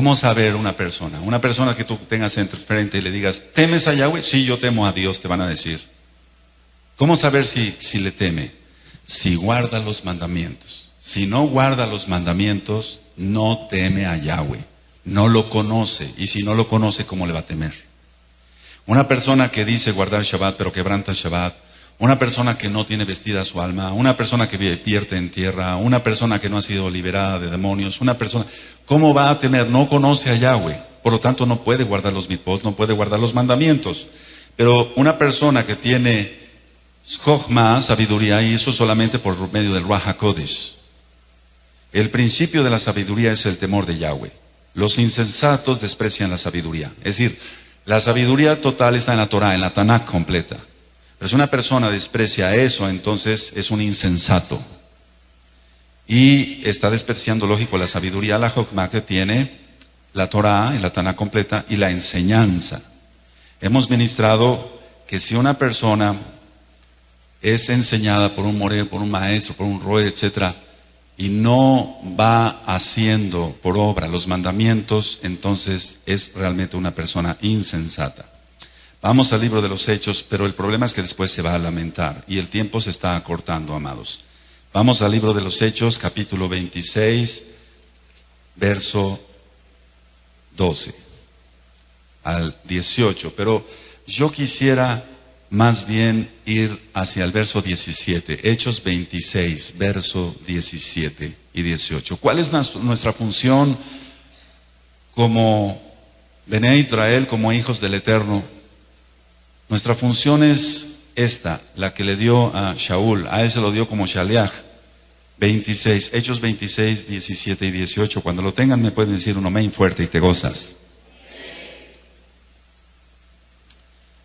¿Cómo saber una persona? Una persona que tú tengas enfrente y le digas, ¿temes a Yahweh? Sí, yo temo a Dios, te van a decir. ¿Cómo saber si le teme? Si guarda los mandamientos. Si no guarda los mandamientos, no teme a Yahweh. No lo conoce. Y si no lo conoce, ¿cómo le va a temer? Una persona que dice guardar Shabbat, pero quebranta Shabbat. Una persona que no tiene vestida su alma. Una persona que vierte en tierra. Una persona que no ha sido liberada de demonios. Una persona... ¿Cómo va a temer? No conoce a Yahweh. Por lo tanto, no puede guardar los mitzvot, no puede guardar los mandamientos. Pero una persona que tiene Jochma, sabiduría, y eso solamente por medio del Ruach HaKodesh. El principio de la sabiduría es el temor de Yahweh. Los insensatos desprecian la sabiduría. Es decir, la sabiduría total está en la Torah, en la Tanakh completa. Pero si una persona desprecia eso, entonces es un insensato. Y está despreciando, lógico, la sabiduría, la Jochma que tiene la Torah, en la Tanakh completa, y la enseñanza. Hemos ministrado que si una persona es enseñada por un moré, por un maestro, por un roe, etcétera, y no va haciendo por obra los mandamientos, entonces es realmente una persona insensata. Vamos al libro de los Hechos, pero el problema es que después se va a lamentar, y el tiempo se está acortando, amados. Vamos al libro de los Hechos, capítulo 26, verso 12 al 18, pero yo quisiera más bien ir hacia el verso 17, Hechos 26, verso 17 y 18. ¿Cuál es nuestra función como Bené Israel, como hijos del Eterno? Nuestra función es esta, la que le dio a Shaul, a él se lo dio como Shaliach. 26, Hechos 26, 17 y 18. Cuando lo tengan me pueden decir un amén fuerte y te gozas.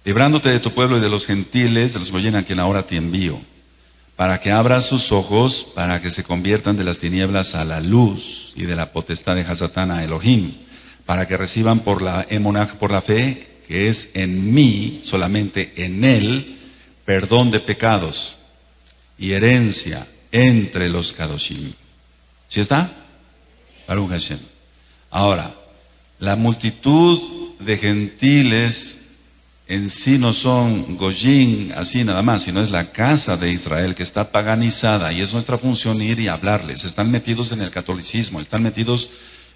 Librándote de tu pueblo y de los gentiles, de los goyen a quien ahora te envío, para que abras sus ojos, para que se conviertan de las tinieblas a la luz y de la potestad de Hasatán a Elohim, para que reciban por la emunah, por la fe, que es en mí, solamente en él, perdón de pecados y herencia entre los Kadoshim. ¿Sí está? Baruch Hashem. Ahora, la multitud de gentiles en sí no son goyim, así nada más, sino es la casa de Israel que está paganizada, y es nuestra función ir y hablarles. Están metidos en el catolicismo, están metidos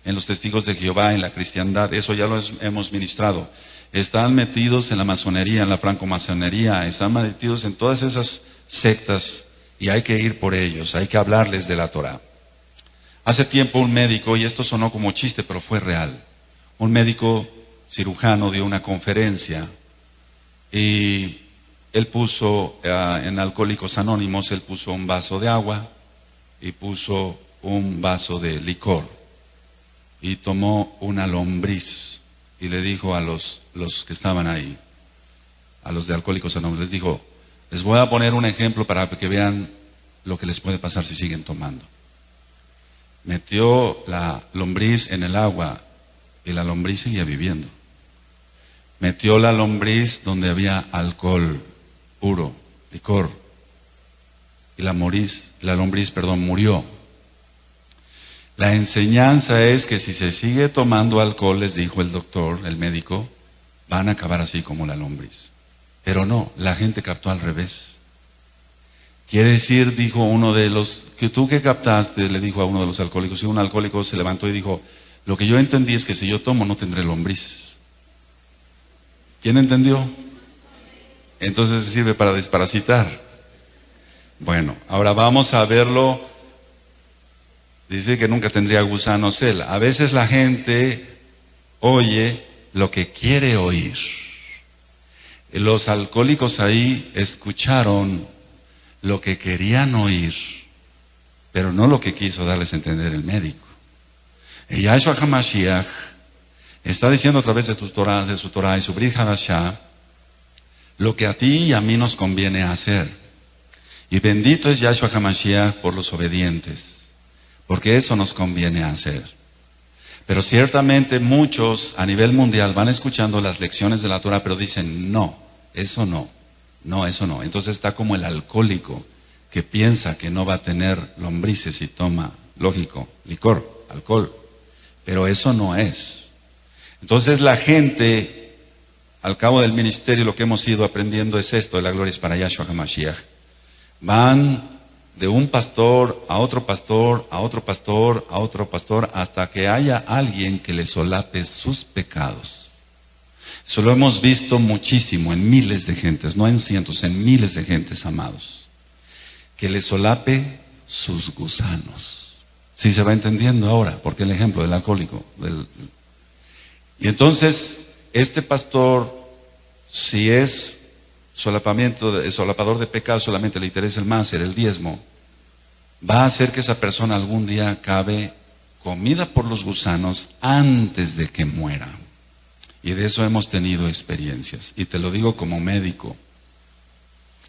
en los testigos de Jehová, en la cristiandad, eso ya lo hemos ministrado. Están metidos en la masonería, en la francomasonería, están metidos en todas esas sectas, y hay que ir por ellos, hay que hablarles de la Torah. Hace tiempo un médico, y esto sonó como chiste, pero fue real, un médico cirujano dio una conferencia, y él puso en Alcohólicos Anónimos, él puso un vaso de agua y puso un vaso de licor, y tomó una lombriz y le dijo a los que estaban ahí, a los de Alcohólicos Anónimos, les dijo: les voy a poner un ejemplo para que vean lo que les puede pasar si siguen tomando. Metió la lombriz en el agua y la lombriz seguía viviendo. Metió la lombriz donde había alcohol puro, licor, y la lombriz murió. La enseñanza es que si se sigue tomando alcohol, les dijo el doctor, el médico, van a acabar así como la lombriz. Pero no, la gente captó al revés. Quiere decir, dijo uno de los, que tú que captaste, le dijo a uno de los alcohólicos, y un alcohólico se levantó y dijo: lo que yo entendí es que si yo tomo no tendré lombrices. ¿Quién entendió? Entonces sirve para desparasitar. Bueno, ahora vamos a verlo. Dice que nunca tendría gusanos él. A veces la gente oye lo que quiere oír. Los alcohólicos ahí escucharon lo que querían oír, pero no lo que quiso darles a entender el médico. Y Yahshua HaMashiach está diciendo a través de su Torah y su Brit Hadashah lo que a ti y a mí nos conviene hacer. Y bendito es Yahshua HaMashiach por los obedientes, porque eso nos conviene hacer. Pero ciertamente muchos a nivel mundial van escuchando las lecciones de la Torah, pero dicen: no, eso no, no, eso no. Entonces está como el alcohólico que piensa que no va a tener lombrices y toma, lógico, licor, alcohol. pero eso no es. Entonces la gente, al cabo del ministerio, lo que hemos ido aprendiendo es esto, de la gloria es para Yahshua HaMashiach. Van de un pastor a otro pastor, a otro pastor, a otro pastor, hasta que haya alguien que le solape sus pecados. Eso lo hemos visto muchísimo en miles de gentes, no en cientos, en miles de gentes, amados. Que le solape sus gusanos. ¿Sí se va entendiendo ahora? Porque el ejemplo del alcohólico. Y entonces, este pastor, si es solapador de pecado, solamente le interesa el máser, el diezmo, va a hacer que esa persona algún día acabe comida por los gusanos antes de que muera. Y de eso hemos tenido experiencias. Y te lo digo como médico.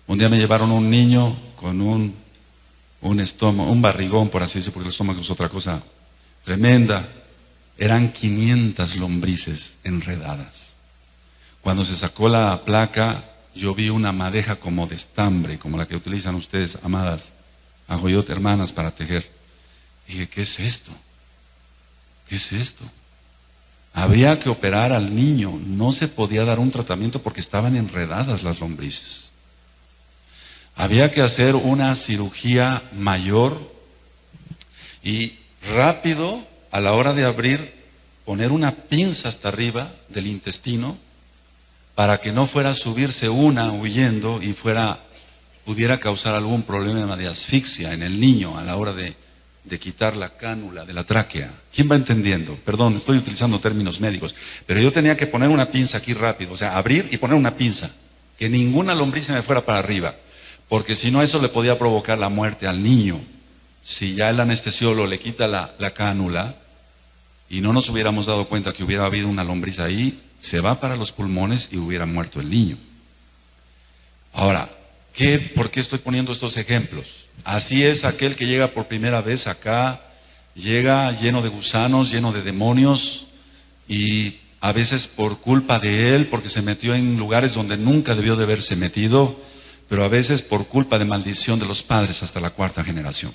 Un día me llevaron un niño con un estómago, un barrigón, por así decirlo, porque el estómago es otra cosa tremenda. Eran 500 lombrices enredadas. Cuando se sacó la placa, yo vi una madeja como de estambre, como la que utilizan ustedes, amadas, ajoyot, hermanas, para tejer. Dije, ¿qué es esto? ¿Qué es esto? Había que operar al niño, no se podía dar un tratamiento porque estaban enredadas las lombrices. Había que hacer una cirugía mayor y rápido, a la hora de abrir, poner una pinza hasta arriba del intestino para que no fuera a subirse una huyendo y pudiera causar algún problema de asfixia en el niño a la hora de quitar la cánula de la tráquea. ¿Quién va entendiendo? Perdón, estoy utilizando términos médicos, pero yo tenía que poner una pinza aquí rápido, o sea, abrir y poner una pinza, que ninguna lombriz se me fuera para arriba, porque si no eso le podía provocar la muerte al niño. Si ya el anestesiólogo le quita la cánula y no nos hubiéramos dado cuenta que hubiera habido una lombriz ahí, se va para los pulmones y hubiera muerto el niño. Ahora, ¿por qué estoy poniendo estos ejemplos? Así es aquel que llega por primera vez acá, llega lleno de gusanos, lleno de demonios, y a veces por culpa de él, porque se metió en lugares donde nunca debió de haberse metido, pero a veces por culpa de maldición de los padres hasta la 4ª generación.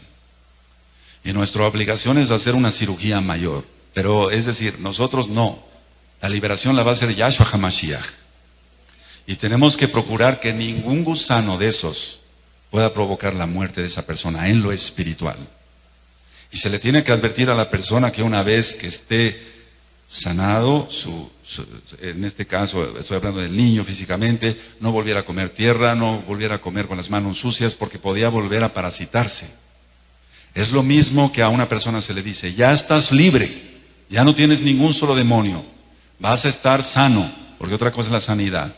Y nuestra obligación es hacer una cirugía mayor, pero es decir, nosotros no. La liberación la va a hacer Yahshua HaMashiach. Y tenemos que procurar que ningún gusano de esos pueda provocar la muerte de esa persona en lo espiritual. Y se le tiene que advertir a la persona que una vez que esté sanado, en este caso estoy hablando del niño físicamente, no volviera a comer tierra, no volviera a comer con las manos sucias porque podía volver a parasitarse. Es lo mismo que a una persona se le dice, ya estás libre, ya no tienes ningún solo demonio, vas a estar sano, porque otra cosa es la sanidad.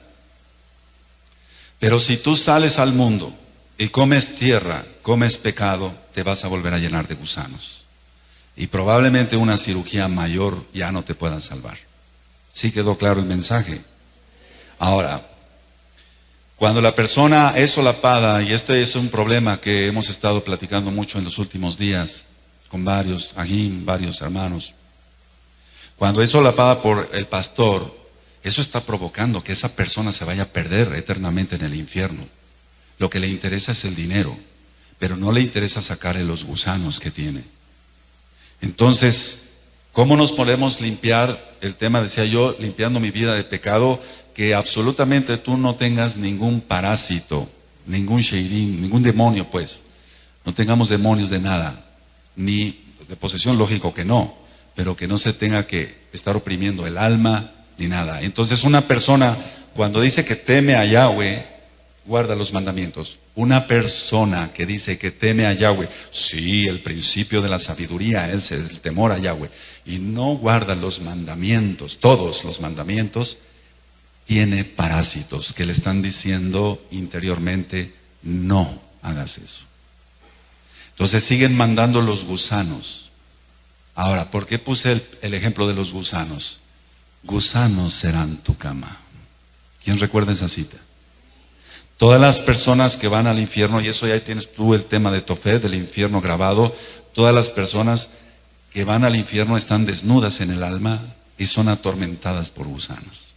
Pero si tú sales al mundo y comes tierra, comes pecado, te vas a volver a llenar de gusanos. Y probablemente una cirugía mayor ya no te pueda salvar. ¿Sí quedó claro el mensaje? Ahora, cuando la persona es solapada, y este es un problema que hemos estado platicando mucho en los últimos días, con varios hermanos, cuando es solapada por el pastor, eso está provocando que esa persona se vaya a perder eternamente en el infierno. Lo que le interesa es el dinero, pero no le interesa sacarle los gusanos que tiene. Entonces, ¿cómo nos podemos limpiar? El tema, decía yo, limpiando mi vida de pecado, que absolutamente tú no tengas ningún parásito, ningún sheirim, ningún demonio, pues. No tengamos demonios de nada, ni de posesión, lógico que no, pero que no se tenga que estar oprimiendo el alma, ni nada. Entonces una persona, cuando dice que teme a Yahweh, guarda los mandamientos. Una persona que dice que teme a Yahweh, sí, el principio de la sabiduría es el temor a Yahweh, y no guarda los mandamientos, todos los mandamientos, tiene parásitos que le están diciendo interiormente, no hagas eso. Entonces siguen mandando los gusanos. Ahora, ¿por qué puse el ejemplo de los gusanos? Gusanos serán tu cama. ¿Quién recuerda esa cita? Todas las personas que van al infierno, y eso ya tienes tú el tema de Tofet, del infierno grabado, todas las personas que van al infierno están desnudas en el alma y son atormentadas por gusanos.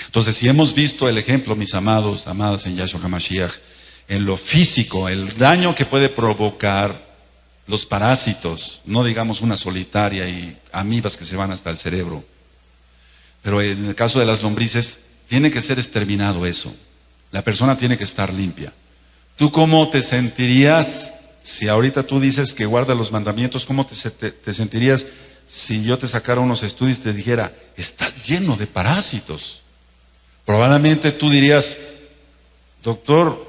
Entonces, si hemos visto el ejemplo, mis amados, amadas en Yahshua HaMashiach, en lo físico, el daño que puede provocar los parásitos, no digamos una solitaria y amibas que se van hasta el cerebro. Pero en el caso de las lombrices, tiene que ser exterminado eso. La persona tiene que estar limpia. ¿Tú cómo te sentirías si ahorita tú dices que guarda los mandamientos? ¿Cómo te sentirías si yo te sacara unos estudios y te dijera, estás lleno de parásitos? Probablemente tú dirías, doctor,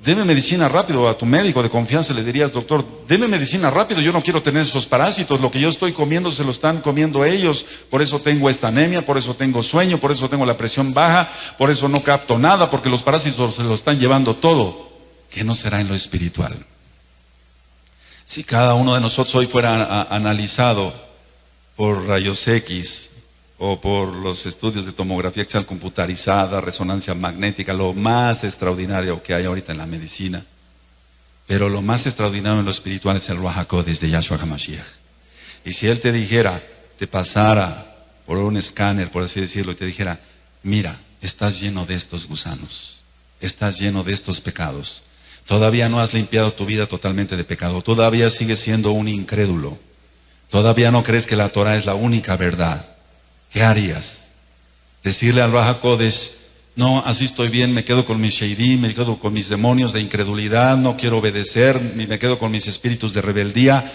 deme medicina rápido. A tu médico de confianza le dirías, doctor, deme medicina rápido, yo no quiero tener esos parásitos, lo que yo estoy comiendo se lo están comiendo ellos, por eso tengo esta anemia, por eso tengo sueño, por eso tengo la presión baja, por eso no capto nada, porque los parásitos se lo están llevando todo. ¿Qué no será en lo espiritual? Si cada uno de nosotros hoy fuera analizado por rayos X o por los estudios de tomografía axial computarizada, resonancia magnética, lo más extraordinario que hay ahorita en la medicina, pero lo más extraordinario en lo espiritual es el Ruach HaKodesh de Yahshua HaMashiach. Y si Él te dijera, te pasara por un escáner, por así decirlo, y te dijera, mira, estás lleno de estos gusanos, estás lleno de estos pecados, todavía no has limpiado tu vida totalmente de pecado, todavía sigues siendo un incrédulo, todavía no crees que la Torah es la única verdad, ¿qué harías? Decirle al Ruach HaKodesh, no, así estoy bien, me quedo con mis sheidim, me quedo con mis demonios de incredulidad, no quiero obedecer, me quedo con mis espíritus de rebeldía.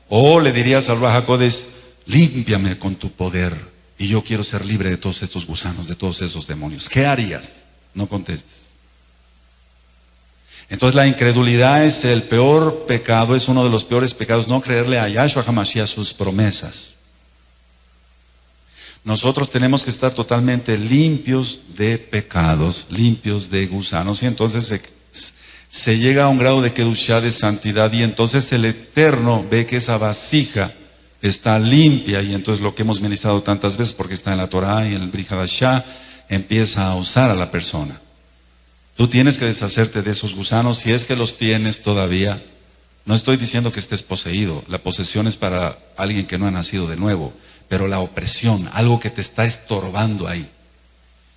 O le dirías al Ruach HaKodesh, límpiame con tu poder, y yo quiero ser libre de todos estos gusanos, de todos esos demonios. ¿Qué harías? No contestes. Entonces la incredulidad es el peor pecado, es uno de los peores pecados, no creerle a Yahshua HaMashiach sus promesas. Nosotros tenemos que estar totalmente limpios de pecados, limpios de gusanos, y entonces se llega a un grado de kedushá, de santidad, y entonces el Eterno ve que esa vasija está limpia, y entonces lo que hemos ministrado tantas veces, porque está en la Torah y en el Brit Hadashah, empieza a usar a la persona. Tú tienes que deshacerte de esos gusanos, si es que los tienes todavía. No estoy diciendo que estés poseído, la posesión es para alguien que no ha nacido de nuevo, pero la opresión, algo que te está estorbando ahí.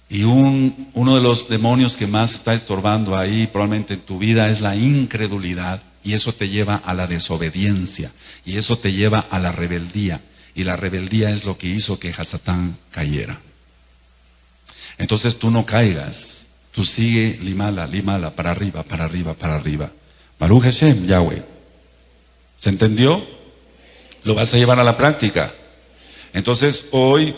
Y uno de los demonios que más está estorbando ahí probablemente en tu vida es la incredulidad, y eso te lleva a la desobediencia, y eso te lleva a la rebeldía, y la rebeldía es lo que hizo que Hasatán cayera. Entonces tú no caigas, tú sigue limala, para arriba, para arriba, para arriba. Baruch Hashem, Yahweh. ¿Se entendió? Lo vas a llevar a la práctica. Entonces hoy,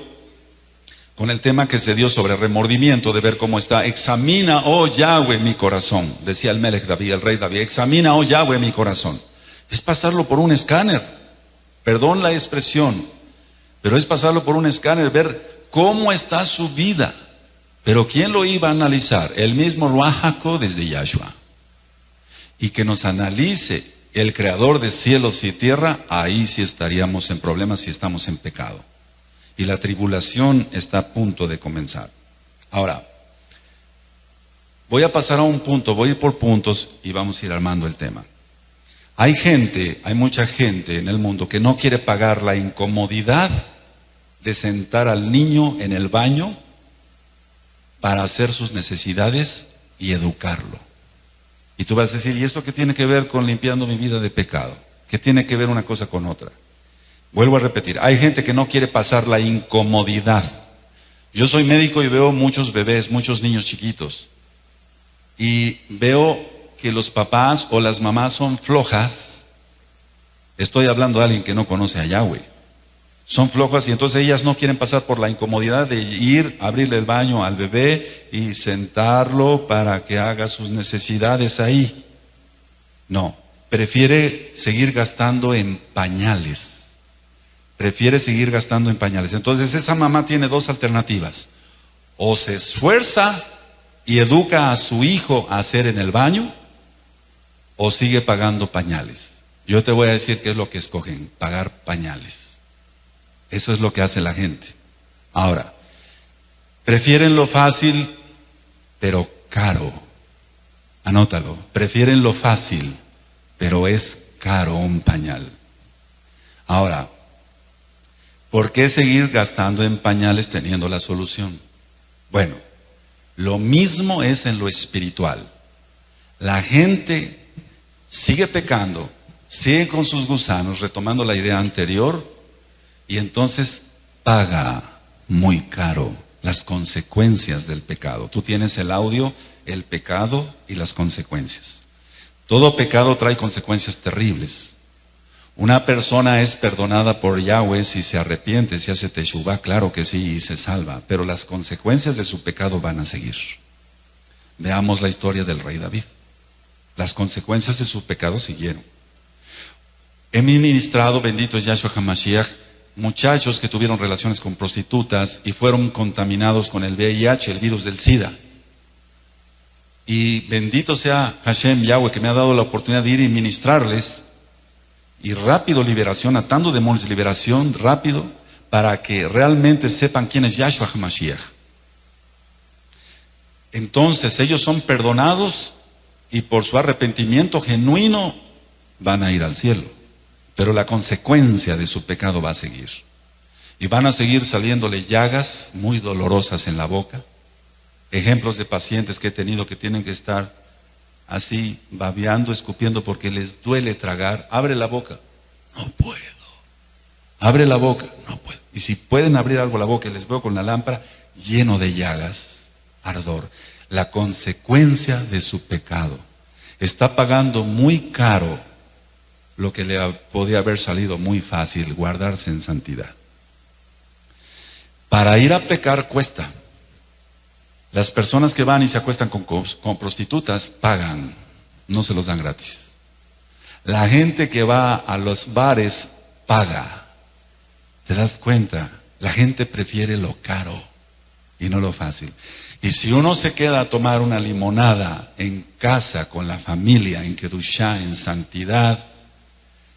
con el tema que se dio sobre remordimiento, de ver cómo está, examina, oh Yahweh, mi corazón, decía el Melech David, el rey David, examina, oh Yahweh, mi corazón. Es pasarlo por un escáner, perdón la expresión, pero es pasarlo por un escáner, ver cómo está su vida. Pero ¿quién lo iba a analizar? El mismo Ruach HaKodesh de Yahshua. Y que nos analice el creador de cielos y tierra, ahí sí estaríamos en problemas si estamos en pecado. Y la tribulación está a punto de comenzar. Ahora, voy a pasar a un punto, voy a ir por puntos y vamos a ir armando el tema. Hay mucha gente en el mundo que no quiere pagar la incomodidad de sentar al niño en el baño para hacer sus necesidades y educarlo. Y tú vas a decir, ¿y esto qué tiene que ver con limpiando mi vida de pecado? ¿Qué tiene que ver una cosa con otra? Vuelvo a repetir, hay gente que no quiere pasar la incomodidad. Yo soy médico y veo muchos bebés, muchos niños chiquitos. Y veo que los papás o las mamás son flojas. Estoy hablando de alguien que no conoce a Yahweh. Son flojas y entonces ellas no quieren pasar por la incomodidad de ir, abrirle el baño al bebé y sentarlo para que haga sus necesidades ahí. No, prefiere seguir gastando en pañales. Entonces esa mamá tiene dos alternativas. O se esfuerza y educa a su hijo a hacer en el baño, o sigue pagando pañales. Yo te voy a decir qué es lo que escogen, pagar pañales. Eso es lo que hace la gente. Ahora, prefieren lo fácil, pero caro. Anótalo. Prefieren lo fácil, pero es caro un pañal. Ahora, ¿por qué seguir gastando en pañales teniendo la solución? Bueno, lo mismo es en lo espiritual. La gente sigue pecando, sigue con sus gusanos, retomando la idea anterior, y entonces paga muy caro las consecuencias del pecado. Tú tienes el audio, el pecado y las consecuencias. Todo pecado trae consecuencias terribles. Una persona es perdonada por Yahweh si se arrepiente, si hace teshuvá, claro que sí, y se salva, pero las consecuencias de su pecado van a seguir. Veamos la historia del rey David. Las consecuencias de su pecado siguieron. He ministrado, bendito es Yahshua HaMashiach, muchachos que tuvieron relaciones con prostitutas y fueron contaminados con el VIH, el virus del SIDA. Y bendito sea Hashem Yahweh que me ha dado la oportunidad de ir y ministrarles. Y rápido liberación, atando demonios, liberación rápido, para que realmente sepan quién es Yahshua HaMashiach. Entonces ellos son perdonados y por su arrepentimiento genuino van a ir al cielo. Pero la consecuencia de su pecado va a seguir. Y van a seguir saliéndole llagas muy dolorosas en la boca. Ejemplos de pacientes que he tenido que tienen que estar así, babeando, escupiendo porque les duele tragar. Abre la boca. No puedo. Abre la boca. No puedo. Y si pueden abrir algo la boca, les veo con la lámpara lleno de llagas, ardor. La consecuencia de su pecado. Está pagando muy caro lo que le podía haber salido muy fácil, guardarse en santidad. Para ir a pecar cuesta. Las personas que van y se acuestan con prostitutas pagan, no se los dan gratis. La gente que va a los bares paga. ¿Te das cuenta? La gente prefiere lo caro y no lo fácil. Y si uno se queda a tomar una limonada en casa con la familia, en Kedushá, en santidad,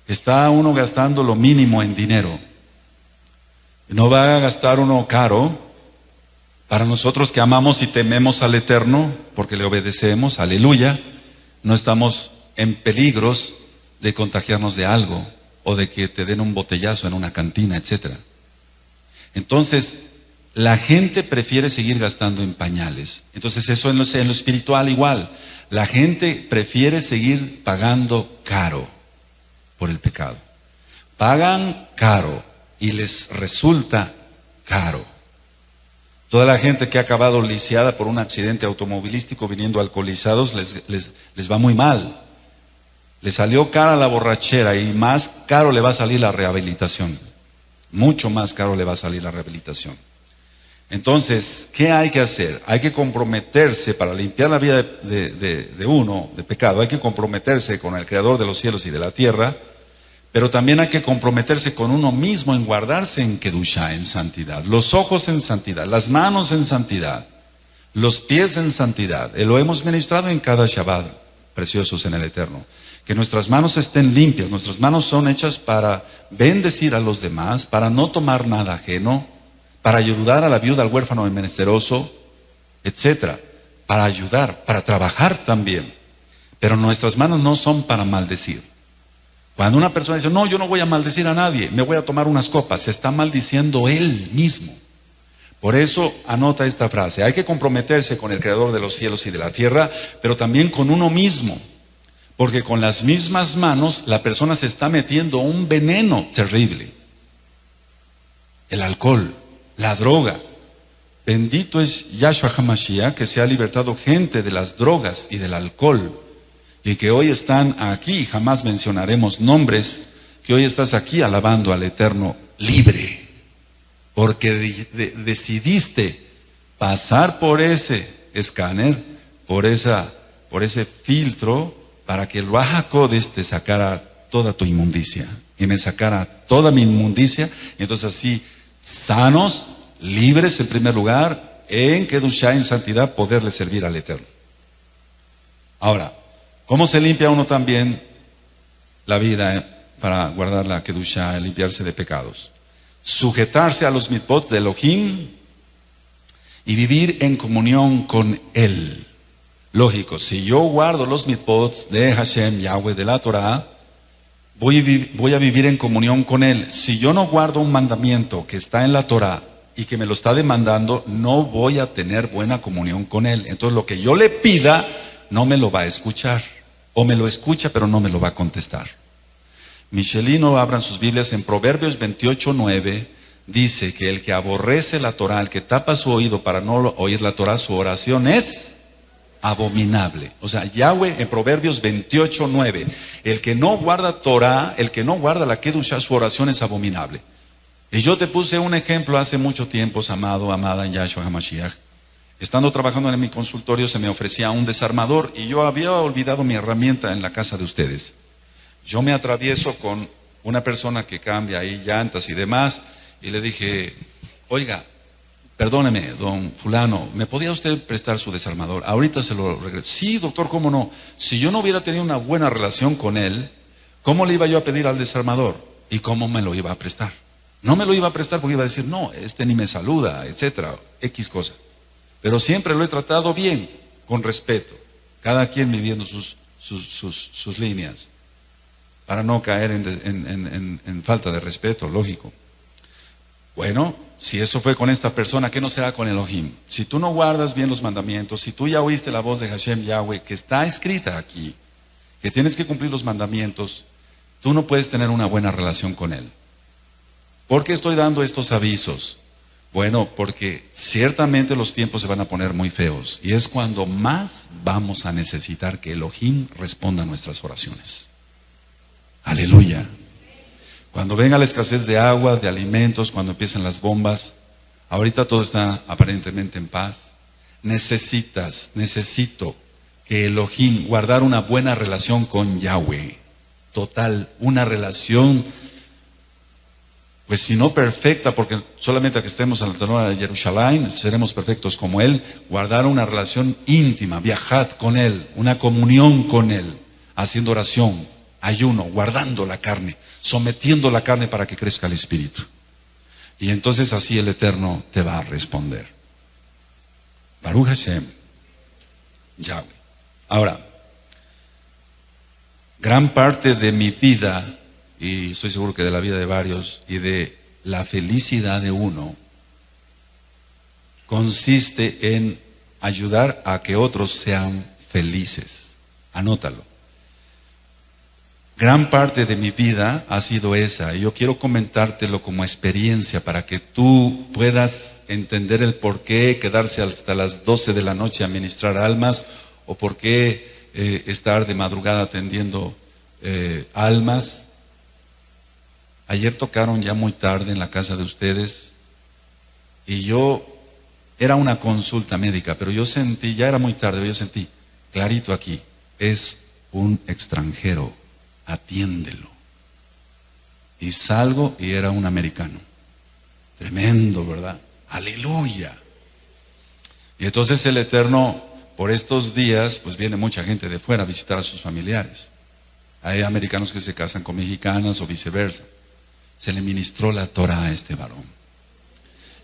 está uno gastando lo mínimo en dinero. No va a gastar uno caro. Para nosotros que amamos y tememos al Eterno, porque le obedecemos, aleluya, no estamos en peligros de contagiarnos de algo, o de que te den un botellazo en una cantina, etcétera. Entonces, la gente prefiere seguir gastando en pañales. Entonces, eso en lo espiritual igual. La gente prefiere seguir pagando caro por el pecado. Pagan caro y les resulta caro. Toda la gente que ha acabado lisiada por un accidente automovilístico viniendo alcoholizados les va muy mal. Le salió cara la borrachera y más caro le va a salir la rehabilitación. Mucho más caro le va a salir la rehabilitación. Entonces, ¿qué hay que hacer? Hay que comprometerse para limpiar la vida de uno, de pecado. Hay que comprometerse con el Creador de los cielos y de la tierra. Pero también hay que comprometerse con uno mismo en guardarse en Kedushá, en santidad. Los ojos en santidad, las manos en santidad, los pies en santidad. Lo hemos ministrado en cada Shabbat, preciosos en el Eterno. Que nuestras manos estén limpias. Nuestras manos son hechas para bendecir a los demás, para no tomar nada ajeno, para ayudar a la viuda, al huérfano, al menesteroso, etcétera. Para ayudar, para trabajar también. Pero nuestras manos no son para maldecir. Cuando una persona dice, no, yo no voy a maldecir a nadie, me voy a tomar unas copas, se está maldiciendo él mismo. Por eso anota esta frase, hay que comprometerse con el Creador de los cielos y de la tierra, pero también con uno mismo, porque con las mismas manos la persona se está metiendo un veneno terrible. El alcohol, la droga. Bendito es Yahshua HaMashiach que se ha libertado gente de las drogas y del alcohol. Y que hoy están aquí, jamás mencionaremos nombres, que hoy estás aquí alabando al Eterno libre, porque decidiste pasar por ese escáner, por ese filtro, para que el Ruach HaKodesh te sacara toda tu inmundicia, y me sacara toda mi inmundicia, y entonces así, sanos, libres en primer lugar, en Kedushá, en santidad, poderle servir al Eterno. Ahora, ¿cómo se limpia uno también la vida para guardar la Kedushá, limpiarse de pecados? Sujetarse a los mitzvot de Elohim y vivir en comunión con Él. Lógico, si yo guardo los mitzvot de Hashem, Yahweh, de la Torah, voy a vivir en comunión con Él. Si yo no guardo un mandamiento que está en la Torah y que me lo está demandando, no voy a tener buena comunión con Él. Entonces lo que yo le pida, no me lo va a escuchar. O me lo escucha, pero no me lo va a contestar. Michelino, abran sus Biblias, en Proverbios 28:9, dice que el que aborrece la Torah, el que tapa su oído para no oír la Torah, su oración es abominable. O sea, Yahweh en Proverbios 28:9, el que no guarda Torah, el que no guarda la Kedushá, su oración es abominable. Y yo te puse un ejemplo hace mucho tiempo, amado, amada en Yahshua HaMashiach. Estando trabajando en mi consultorio se me ofrecía un desarmador y yo había olvidado mi herramienta en la casa de ustedes. Yo me atravieso con una persona que cambia ahí llantas y demás y le dije, oiga, perdóneme, don fulano, ¿me podía usted prestar su desarmador? Ahorita se lo regreso. Sí, doctor, ¿cómo no? Si yo no hubiera tenido una buena relación con él, ¿cómo le iba yo a pedir al desarmador? ¿Y cómo me lo iba a prestar? No me lo iba a prestar porque iba a decir, no, este ni me saluda, etcétera, X cosa. Pero siempre lo he tratado bien, con respeto, cada quien viviendo sus líneas, para no caer en falta de respeto, lógico. Bueno, si eso fue con esta persona, ¿qué no será con Elohim? Si tú no guardas bien los mandamientos, si tú ya oíste la voz de Hashem Yahweh, que está escrita aquí, que tienes que cumplir los mandamientos, tú no puedes tener una buena relación con Él. ¿Por qué estoy dando estos avisos? Bueno, porque ciertamente los tiempos se van a poner muy feos, y es cuando más vamos a necesitar que Elohim responda a nuestras oraciones. Aleluya. Cuando venga la escasez de agua, de alimentos, cuando empiecen las bombas, ahorita todo está aparentemente en paz. Necesito que Elohim guardar una buena relación con Yahweh. Total, una relación, pues si no perfecta, porque solamente que estemos en la tenora de Jerusalén, seremos perfectos como Él, guardar una relación íntima, viajad con Él, una comunión con Él, haciendo oración, ayuno, guardando la carne, sometiendo la carne para que crezca el Espíritu. Y entonces así el Eterno te va a responder. Baruch Hashem, Yahweh. Ahora, gran parte de mi vida, y estoy seguro que de la vida de varios, y de la felicidad de uno, consiste en ayudar a que otros sean felices. Anótalo. Gran parte de mi vida ha sido esa, y yo quiero comentártelo como experiencia para que tú puedas entender el por qué quedarse hasta las 12 de la noche a ministrar almas, o por qué estar de madrugada atendiendo almas. Ayer tocaron ya muy tarde en la casa de ustedes, y era una consulta médica, pero yo sentí, ya era muy tarde, yo sentí clarito aquí, es un extranjero. Atiéndelo. Y salgo y era un americano. Tremendo, ¿verdad? Aleluya. Y entonces el Eterno, por estos días, pues viene mucha gente de fuera a visitar a sus familiares. Hay americanos que se casan con mexicanas o viceversa. Se le ministró la Torah a este varón.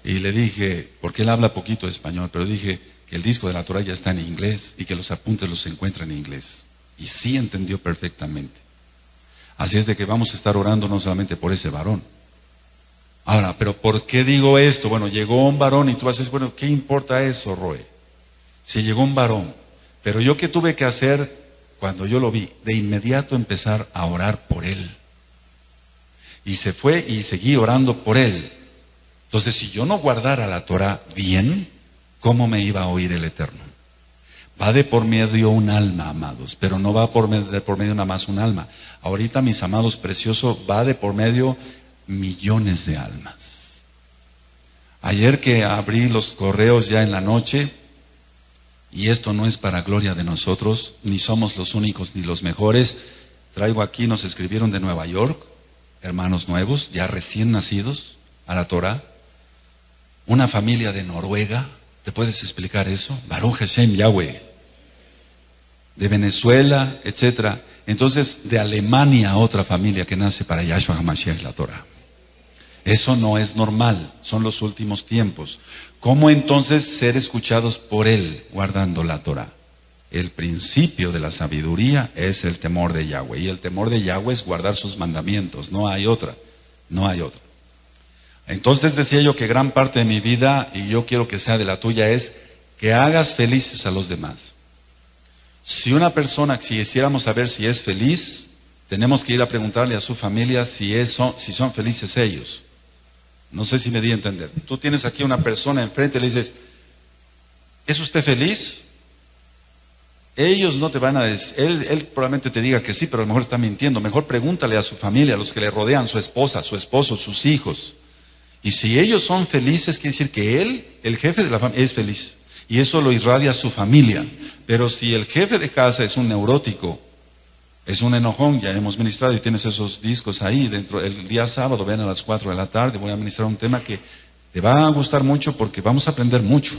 Y le dije, porque él habla poquito español, pero dije que el disco de la Torah ya está en inglés y que los apuntes los encuentra en inglés. Y sí entendió perfectamente. Así es de que vamos a estar orando no solamente por ese varón. Ahora, ¿pero por qué digo esto? Bueno, llegó un varón y tú vas a decir, bueno, ¿qué importa eso, Roe? Si llegó un varón, pero yo ¿qué tuve que hacer cuando yo lo vi? De inmediato empezar a orar por él. Y se fue y seguí orando por él. Entonces, si yo no guardara la Torah bien, ¿cómo me iba a oír el Eterno? Va de por medio un alma, amados, pero no va de por medio nada más un alma. Ahorita, mis amados preciosos, va de por medio millones de almas. Ayer que abrí los correos ya en la noche, y esto no es para gloria de nosotros, ni somos los únicos ni los mejores, traigo aquí, nos escribieron de Nueva York, hermanos nuevos, ya recién nacidos, a la Torah, una familia de Noruega. ¿Te puedes explicar eso? Baruch Hashem Yahweh. De Venezuela, etcétera. Entonces, de Alemania, otra familia que nace para Yahshua HaMashiach, la Torah. Eso no es normal, son los últimos tiempos. ¿Cómo entonces ser escuchados por Él guardando la Torah? El principio de la sabiduría es el temor de Yahweh. Y el temor de Yahweh es guardar sus mandamientos, no hay otra, no hay otra. Entonces decía yo que gran parte de mi vida, y yo quiero que sea de la tuya, es que hagas felices a los demás. Si una persona, si quisiéramos saber si es feliz, tenemos que ir a preguntarle a su familia si son felices ellos. No sé si me di a entender. Tú tienes aquí una persona enfrente y le dices, ¿es usted feliz? Ellos no te van a decir, él probablemente te diga que sí, pero a lo mejor está mintiendo. Mejor pregúntale a su familia, a los que le rodean, su esposa, su esposo, sus hijos. Y si ellos son felices, quiere decir que él, el jefe de la familia, es feliz. Y eso lo irradia a su familia. Pero si el jefe de casa es un neurótico, es un enojón, ya hemos ministrado y tienes esos discos ahí dentro. El día sábado, ven a las 4 de la tarde, voy a ministrar un tema que te va a gustar mucho porque vamos a aprender mucho.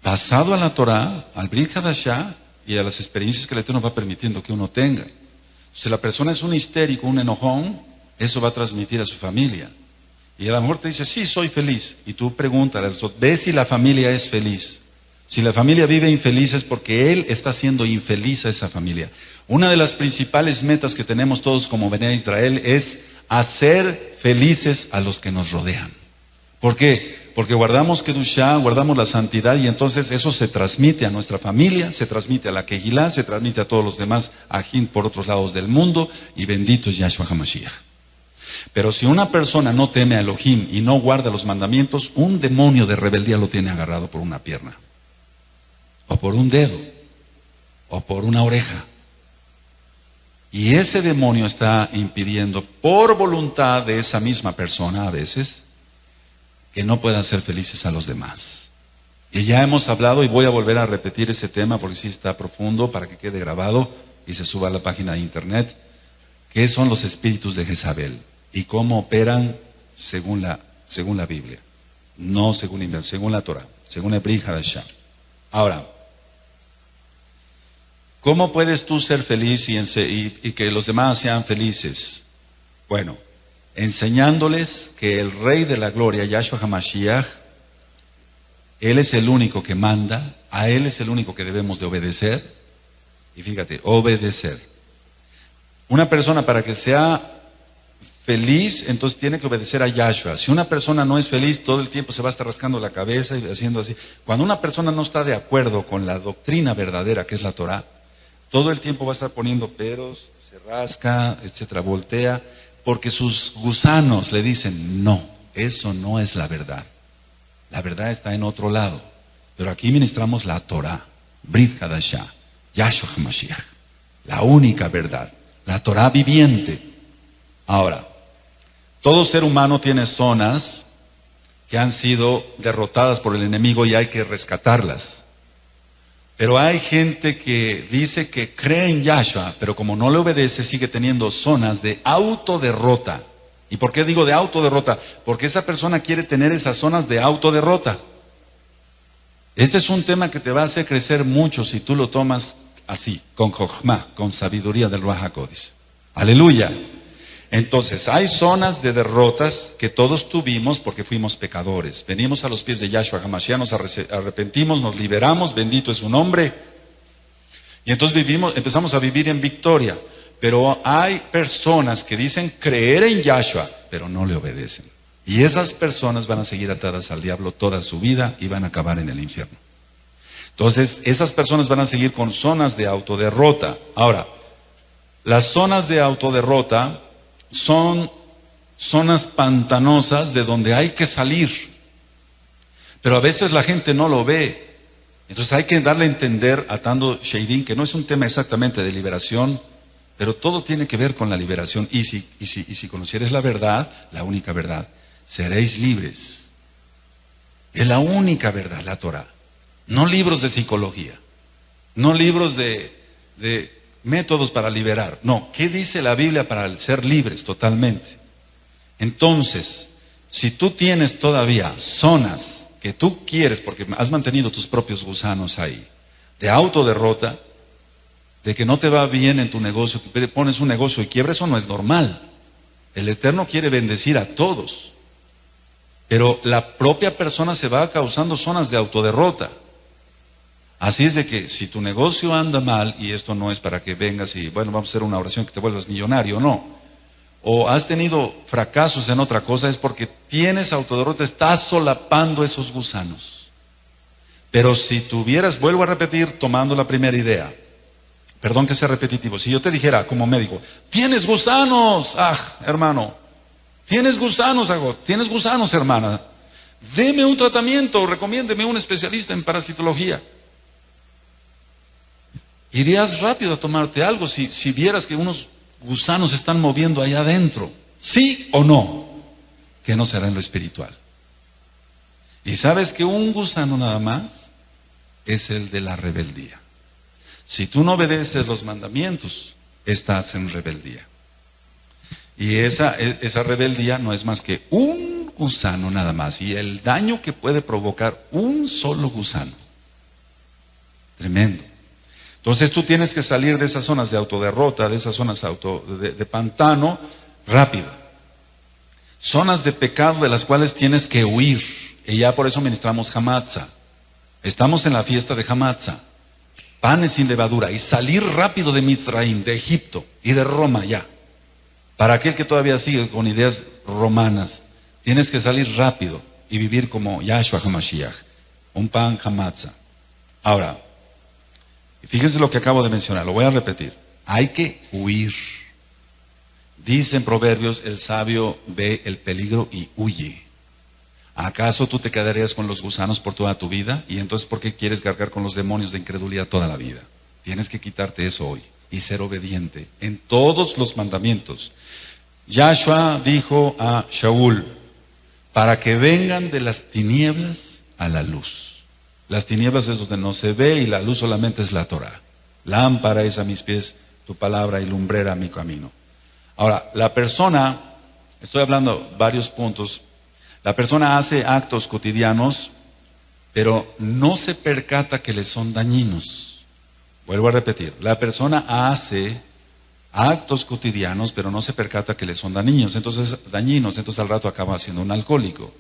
Basado a la Torah, al Brit Hadashah y a las experiencias que el Eterno va permitiendo que uno tenga. Si la persona es un histérico, un enojón, eso va a transmitir a su familia. Y a lo mejor te dice, sí, soy feliz. Y tú pregúntale, ve si la familia es feliz. Si la familia vive infeliz es porque él está haciendo infeliz a esa familia. Una de las principales metas que tenemos todos como Bnei Israel es hacer felices a los que nos rodean. ¿Por qué? Porque guardamos Kedushá, guardamos la santidad y entonces eso se transmite a nuestra familia, se transmite a la Kehilá, se transmite a todos los demás ajín por otros lados del mundo y bendito es Yahshua HaMashiach. Pero si una persona no teme a Elohim y no guarda los mandamientos, un demonio de rebeldía lo tiene agarrado por una pierna, o por un dedo, o por una oreja. Y ese demonio está impidiendo por voluntad de esa misma persona a veces que no puedan ser felices a los demás. Y ya hemos hablado y voy a volver a repetir ese tema porque sí está profundo para que quede grabado y se suba a la página de internet. ¿Qué son los espíritus de Jezabel? Y cómo operan según la Biblia. No según la Torah, según el Brit Hadashah. Ahora, ¿cómo puedes tú ser feliz y que los demás sean felices? Bueno, enseñándoles que el Rey de la Gloria, Yahshua HaMashiach, Él es el único que manda, a Él es el único que debemos de obedecer. Y fíjate, obedecer. Una persona para que sea feliz, entonces tiene que obedecer a Yahshua. Si una persona no es feliz, todo el tiempo se va a estar rascando la cabeza y haciendo así. Cuando una persona no está de acuerdo con la doctrina verdadera que es la Torah, todo el tiempo va a estar poniendo peros, se rasca, etcétera, voltea, porque sus gusanos le dicen, no, eso no es la verdad. La verdad está en otro lado. Pero aquí ministramos la Torah, Brit Hadashah, Yahshua HaMashiach, la única verdad, la Torah viviente. Ahora, todo ser humano tiene zonas que han sido derrotadas por el enemigo y hay que rescatarlas. Pero hay gente que dice que cree en Yahshua, pero como no le obedece, sigue teniendo zonas de autoderrota. ¿Y por qué digo de autoderrota? Porque esa persona quiere tener esas zonas de autoderrota. Este es un tema que te va a hacer crecer mucho si tú lo tomas así, con Jochma, con sabiduría del Ruach HaKodesh. Aleluya. Entonces, hay zonas de derrotas que todos tuvimos porque fuimos pecadores. Venimos a los pies de Yahshua HaMashiach, nos arrepentimos, nos liberamos, bendito es su nombre. Y entonces empezamos a vivir en victoria. Pero hay personas que dicen creer en Yahshua, pero no le obedecen. Y esas personas van a seguir atadas al diablo toda su vida y van a acabar en el infierno. Entonces, esas personas van a seguir con zonas de autoderrota. Ahora, las zonas de autoderrota son zonas pantanosas de donde hay que salir. Pero a veces la gente no lo ve. Entonces hay que darle a entender, atando Sheidim, que no es un tema exactamente de liberación, pero todo tiene que ver con la liberación. Y si conocieres la verdad, la única verdad, seréis libres. Es la única verdad, la Torah. No libros de psicología, no libros de métodos para liberar. No, ¿qué dice la Biblia para ser libres totalmente? Entonces, si tú tienes todavía zonas que tú quieres, porque has mantenido tus propios gusanos ahí, de autoderrota, de que no te va bien en tu negocio, que pones un negocio y quiebra, eso no es normal. El Eterno quiere bendecir a todos, pero la propia persona se va causando zonas de autoderrota. Así es de que si tu negocio anda mal, y esto no es para que vengas y, bueno, vamos a hacer una oración que te vuelvas millonario, no. O has tenido fracasos en otra cosa, es porque tienes autoderrota, estás solapando esos gusanos. Pero si tuvieras, vuelvo a repetir, tomando la primera idea, Perdón que sea repetitivo. Si yo te dijera como médico, tienes gusanos, hermano, tienes gusanos, tienes gusanos, hermana, deme un tratamiento, recomiéndeme un especialista en parasitología. Irías rápido a tomarte algo si vieras que unos gusanos se están moviendo allá adentro. ¿Sí o no? Que no será en lo espiritual. Y sabes que un gusano nada más es el de la rebeldía. Si tú no obedeces los mandamientos, estás en rebeldía. Y esa rebeldía no es más que un gusano nada más. Y el daño que puede provocar un solo gusano. Tremendo. Entonces tú tienes que salir de esas zonas de autoderrota, de esas zonas de pantano, rápido. Zonas de pecado de las cuales tienes que huir. Y ya por eso ministramos Hamatza. Estamos en la fiesta de Hamatza. Panes sin levadura. Y salir rápido de Mitzraim, de Egipto y de Roma ya. Para aquel que todavía sigue con ideas romanas, tienes que salir rápido y vivir como Yahshua HaMashiach. Un pan Hamatza. Ahora, fíjense lo que acabo de mencionar, lo voy a repetir. Hay que huir. Dice en Proverbios, el sabio ve el peligro y huye. ¿Acaso tú te quedarías con los gusanos por toda tu vida? Y entonces, ¿por qué quieres cargar con los demonios de incredulidad toda la vida? Tienes que quitarte eso hoy y ser obediente en todos los mandamientos. Yahshua dijo a Shaul, para que vengan de las tinieblas a la luz. Las tinieblas es donde no se ve y la luz solamente es la Torah. Lámpara es a mis pies tu palabra y lumbrera a mi camino. Ahora, la persona, estoy hablando varios puntos, la persona hace actos cotidianos, pero no se percata que le son dañinos. Vuelvo a repetir, la persona hace actos cotidianos, pero no se percata que le son dañinos, entonces al rato acaba siendo un alcohólico,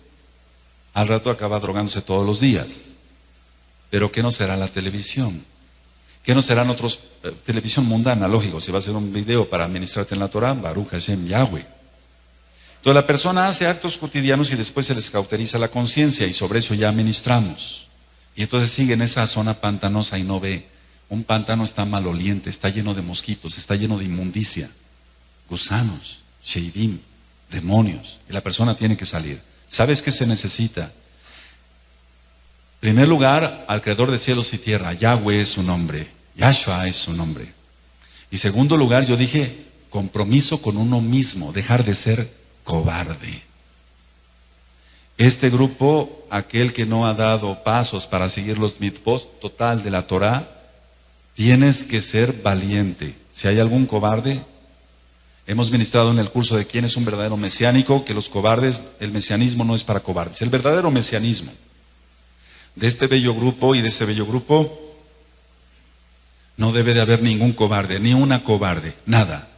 al rato acaba drogándose todos los días. Pero ¿qué no será la televisión? ¿Qué no serán otros, televisión mundana, lógico, si va a ser un video para administrarte en la Torah, Baruch Hashem Yahweh. Entonces la persona hace actos cotidianos y después se les cauteriza la conciencia y sobre eso ya ministramos. Y entonces sigue en esa zona pantanosa y no ve. Un pantano está maloliente, está lleno de mosquitos, está lleno de inmundicia, gusanos, sheidim, demonios. Y la persona tiene que salir. ¿Sabes qué se necesita? En primer lugar, al Creador de cielos y tierra, Yahweh es su nombre, Yahshua es su nombre. Y segundo lugar, yo dije, compromiso con uno mismo, dejar de ser cobarde. Este grupo, aquel que no ha dado pasos para seguir los mitzvot total de la Torah, tienes que ser valiente. Si hay algún cobarde, hemos ministrado en el curso de quién es un verdadero mesiánico, que los cobardes, el mesianismo no es para cobardes. El verdadero mesianismo de este bello grupo y de ese bello grupo, no debe de haber ningún cobarde, ni una cobarde, nada.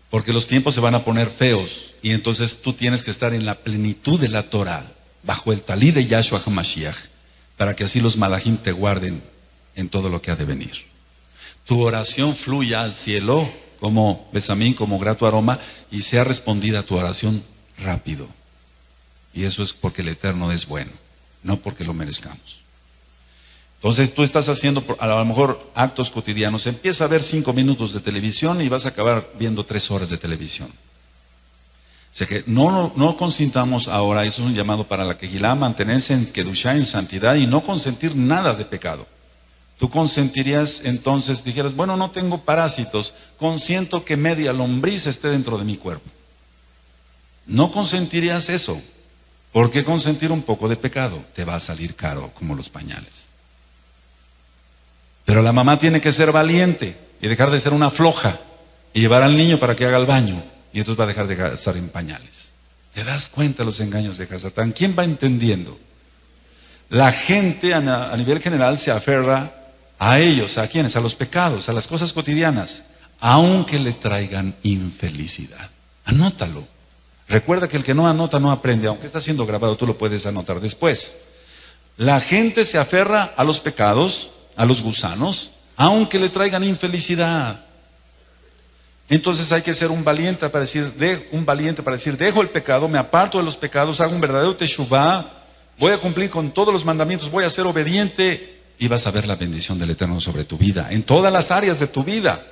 Porque los tiempos se van a poner feos y entonces tú tienes que estar en la plenitud de la Torah, bajo el talí de Yahshua HaMashiach, para que así los malajim te guarden en todo lo que ha de venir. Tu oración fluya al cielo como besamín, como grato aroma, y sea respondida tu oración rápido. Y eso es porque el Eterno es bueno, no porque lo merezcamos. Entonces tú estás haciendo a lo mejor actos cotidianos, empieza a ver 5 minutos de televisión y vas a acabar viendo 3 horas de televisión. O sea que no consintamos ahora, eso es un llamado para la Kehilá, mantenerse en Kedushá, en santidad y no consentir nada de pecado. Tú consentirías entonces, dijeras, bueno, no tengo parásitos, consiento que media lombriz esté dentro de mi cuerpo. No consentirías eso. ¿Por qué consentir un poco de pecado? Te va a salir caro como los pañales. Pero la mamá tiene que ser valiente y dejar de ser una floja y llevar al niño para que haga el baño y entonces va a dejar de estar en pañales. ¿Te das cuenta de los engaños de Hasatán? ¿Quién va entendiendo? La gente a nivel general se aferra a ellos, ¿a quiénes? A los pecados, a las cosas cotidianas, aunque le traigan infelicidad. Anótalo. Recuerda que el que no anota no aprende, aunque está siendo grabado, tú lo puedes anotar después. La gente se aferra a los pecados, a los gusanos, aunque le traigan infelicidad. Entonces hay que ser un valiente para decir, dejo el pecado, me aparto de los pecados, hago un verdadero teshuvá, voy a cumplir con todos los mandamientos, voy a ser obediente y vas a ver la bendición del Eterno sobre tu vida, en todas las áreas de tu vida.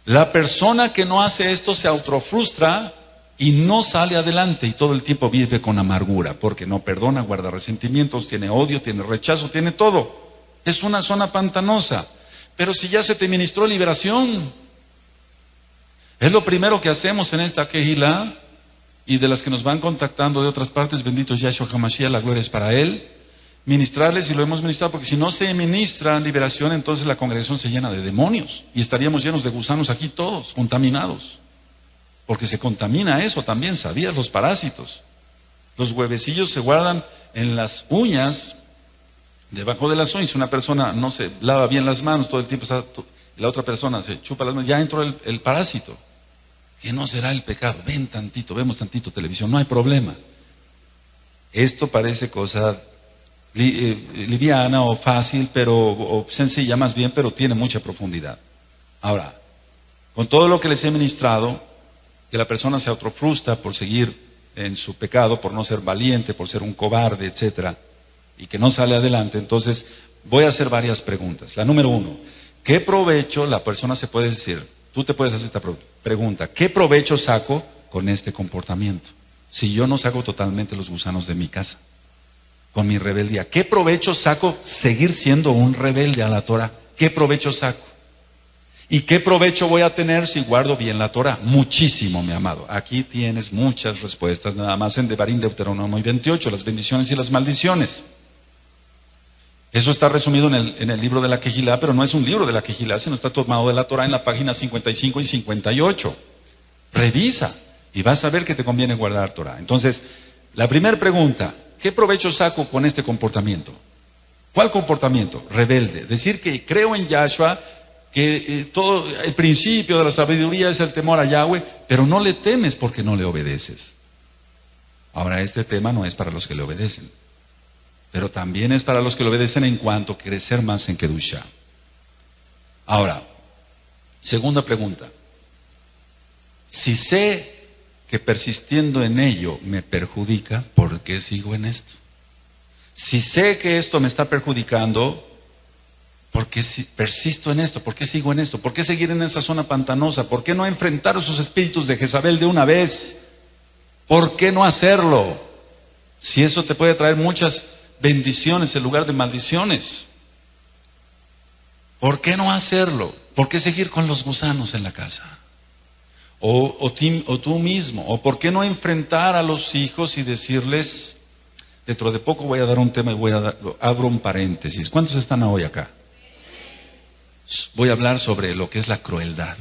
La persona que no hace esto se autofrustra y no sale adelante y todo el tiempo vive con amargura, porque no perdona, guarda resentimientos, tiene odio, tiene rechazo, tiene todo. Es una zona pantanosa. Pero si ya se te ministró liberación, es lo primero que hacemos en esta Kehilá, y de las que nos van contactando de otras partes, bendito es Yahshua HaMashiach, la gloria es para Él, ministrarles, y lo hemos ministrado, porque si no se ministra liberación, entonces la congregación se llena de demonios, y estaríamos llenos de gusanos aquí todos, contaminados. Porque se contamina eso también, ¿sabías? Los parásitos. Los huevecillos se guardan en las uñas, debajo de las uñas. Una persona no se lava bien las manos, todo el tiempo está, la otra persona se chupa las manos, ya entró el parásito. ¿Qué no será el pecado? Vemos tantito televisión, no hay problema. Esto parece cosa liviana o fácil, o sencilla más bien, pero tiene mucha profundidad. Ahora, con todo lo que les he ministrado, que la persona se autofrustra por seguir en su pecado, por no ser valiente, por ser un cobarde, etcétera, y que no sale adelante, entonces voy a hacer varias preguntas. La número 1, ¿qué provecho la persona se puede decir? Tú te puedes hacer esta pregunta, ¿qué provecho saco con este comportamiento? Si yo no saco totalmente los gusanos de mi casa, con mi rebeldía, ¿qué provecho saco seguir siendo un rebelde a la Torah? ¿Qué provecho saco? ¿Y qué provecho voy a tener si guardo bien la Torah? Muchísimo, mi amado. Aquí tienes muchas respuestas, nada más en Devarim, Deuteronomio 28, las bendiciones y las maldiciones. Eso está resumido en el libro de la Kehilá, pero no es un libro de la Kehilá, sino está tomado de la Torah en la página 55 y 58. Revisa y vas a ver que te conviene guardar Torah. Entonces, la primera pregunta, ¿qué provecho saco con este comportamiento? ¿Cuál comportamiento? Rebelde. Decir que creo en Yahshua, que todo el principio de la sabiduría es el temor a Yahweh, pero no le temes porque no le obedeces. Ahora, este tema no es para los que le obedecen, pero también es para los que le obedecen en cuanto a crecer más en Kedushá. Ahora, segunda pregunta. Si sé que persistiendo en ello me perjudica, ¿por qué sigo en esto? Si sé que esto me está perjudicando, ¿por qué persisto en esto? ¿Por qué sigo en esto? ¿Por qué seguir en esa zona pantanosa? ¿Por qué no enfrentar esos espíritus de Jezabel de una vez? ¿Por qué no hacerlo? Si eso te puede traer muchas bendiciones en lugar de maldiciones. ¿Por qué no hacerlo? ¿Por qué seguir con los gusanos en la casa? O tú mismo. ¿O por qué no enfrentar a los hijos y decirles, dentro de poco voy a dar un tema y abro un paréntesis. ¿Cuántos están hoy acá? Voy a hablar sobre lo que es la crueldad.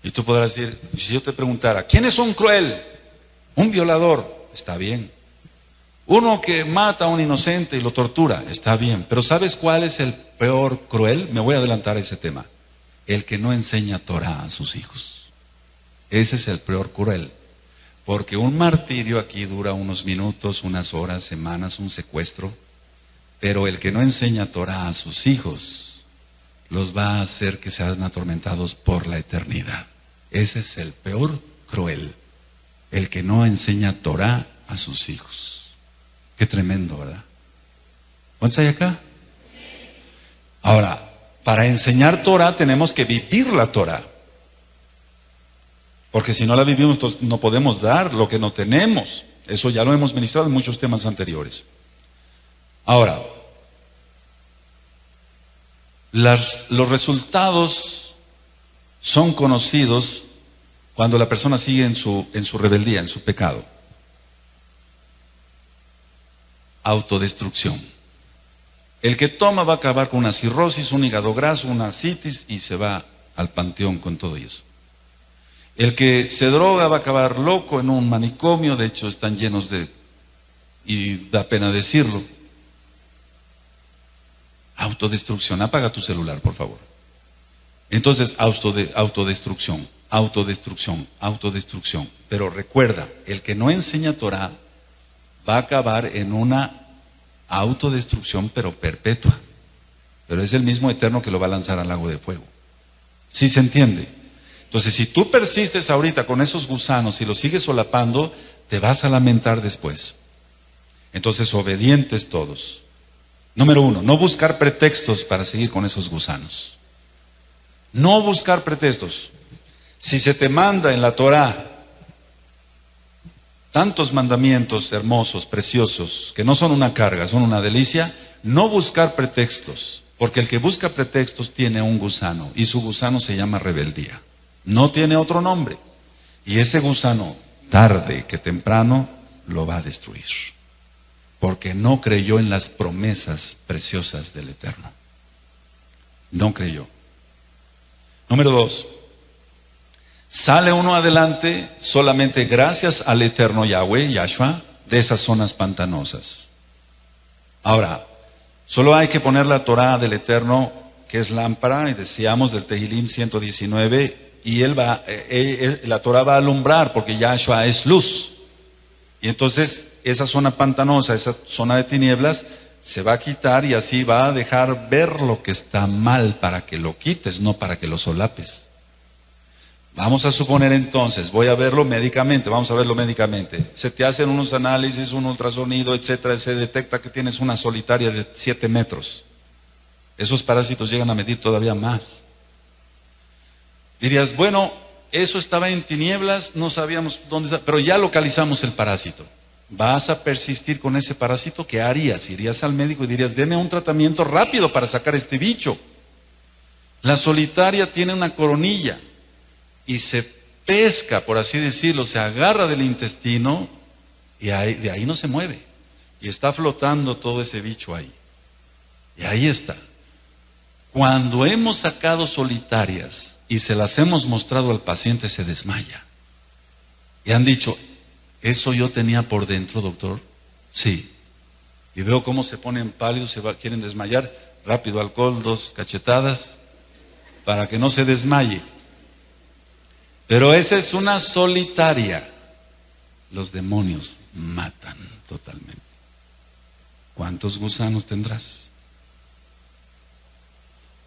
Y tú podrás decir, si yo te preguntara, ¿quién es un cruel? Un violador, está bien. Uno que mata a un inocente y lo tortura, está bien. Pero ¿sabes cuál es el peor cruel? Me voy a adelantar a ese tema. El que no enseña Torah a sus hijos. Ese es el peor cruel. Porque un martirio aquí dura unos minutos, unas horas, semanas, un secuestro. Pero el que no enseña Torah a sus hijos los va a hacer que sean atormentados por la eternidad. Ese es el peor cruel. El que no enseña Torah a sus hijos. Qué tremendo, ¿verdad? ¿Cuántos hay acá? Ahora, para enseñar Torah tenemos que vivir la Torah. Porque si no la vivimos, entonces no podemos dar lo que no tenemos. Eso ya lo hemos ministrado en muchos temas anteriores. Ahora, los resultados son conocidos cuando la persona sigue en su rebeldía, en su pecado. Autodestrucción. El que toma va a acabar con una cirrosis, un hígado graso, una citis y se va al panteón con todo eso. El que se droga va a acabar loco en un manicomio, de hecho están llenos y da pena decirlo. Autodestrucción. Apaga tu celular, por favor. Entonces, autodestrucción. Pero recuerda, el que no enseña Torah va a acabar en una autodestrucción, pero perpetua. Pero es el mismo Eterno que lo va a lanzar al lago de fuego. ¿Sí se entiende? Entonces, si tú persistes ahorita con esos gusanos y los sigues solapando, te vas a lamentar después. Entonces, obedientes todos. Número 1, no buscar pretextos para seguir con esos gusanos. No buscar pretextos. Si se te manda en la Torá tantos mandamientos hermosos, preciosos, que no son una carga, son una delicia, no buscar pretextos, porque el que busca pretextos tiene un gusano, y su gusano se llama rebeldía. No tiene otro nombre. Y ese gusano, tarde que temprano, lo va a destruir, porque no creyó en las promesas preciosas del Eterno. No creyó. Número 2. Sale uno adelante solamente gracias al Eterno Yahweh, Yahshua, de esas zonas pantanosas. Ahora, solo hay que poner la Torá del Eterno, que es lámpara, y decíamos del Tehilim 119, y la Torá va a alumbrar, porque Yahshua es luz. Y entonces, esa zona pantanosa, esa zona de tinieblas, se va a quitar y así va a dejar ver lo que está mal para que lo quites, no para que lo solapes. Vamos a suponer entonces, voy a verlo médicamente, vamos a verlo médicamente. Se te hacen unos análisis, un ultrasonido, etcétera, se detecta que tienes una solitaria de 7 metros. Esos parásitos llegan a medir todavía más. Dirías, bueno, eso estaba en tinieblas, no sabíamos dónde está, pero ya localizamos el parásito. ¿Vas a persistir con ese parásito? ¿Qué harías? Irías al médico y dirías, deme un tratamiento rápido para sacar este bicho. La solitaria tiene una coronilla y se pesca, por así decirlo, se agarra del intestino y de ahí no se mueve. Y está flotando todo ese bicho ahí. Y ahí está. Cuando hemos sacado solitarias y se las hemos mostrado al paciente, se desmaya. Y han dicho, ¿eso yo tenía por dentro, doctor? Sí. Y veo cómo se ponen pálidos, quieren desmayar. Rápido, alcohol, 2 cachetadas, para que no se desmaye. Pero esa es una solitaria. Los demonios matan totalmente. ¿Cuántos gusanos tendrás?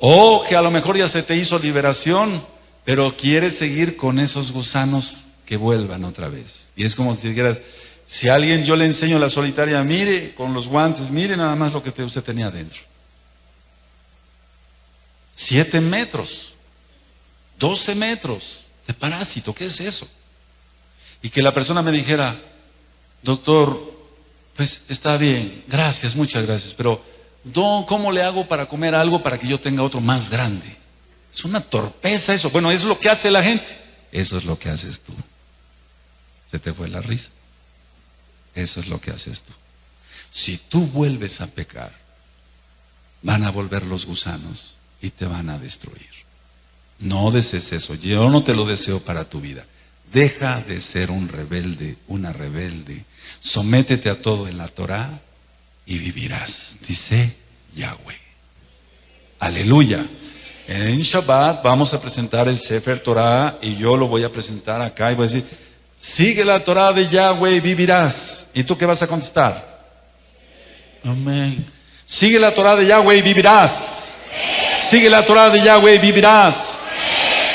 O que a lo mejor ya se te hizo liberación, pero quieres seguir con esos gusanos que vuelvan otra vez. Y es como si dijeras, si a alguien yo le enseño la solitaria, mire con los guantes, mire nada más lo que usted tenía adentro. 7 metros, 12 metros de parásito, ¿qué es eso? Y que la persona me dijera, doctor, pues está bien, gracias, muchas gracias, pero ¿cómo le hago para comer algo para que yo tenga otro más grande? Es una torpeza eso. Bueno, es lo que hace la gente. Eso es lo que haces tú. Se te fue la risa. Eso es lo que haces tú. Si tú vuelves a pecar, van a volver los gusanos y te van a destruir. No desees eso. Yo no te lo deseo para tu vida. Deja de ser un rebelde, una rebelde. Sométete a todo en la Torá y vivirás, dice Yahweh. Aleluya. En Shabbat vamos a presentar el Sefer Torah y yo lo voy a presentar acá y voy a decir, sigue la Torah de Yahweh y vivirás. ¿Y tú qué vas a contestar? Amén. Sigue la Torah de Yahweh y vivirás. Sigue la Torah de Yahweh y vivirás.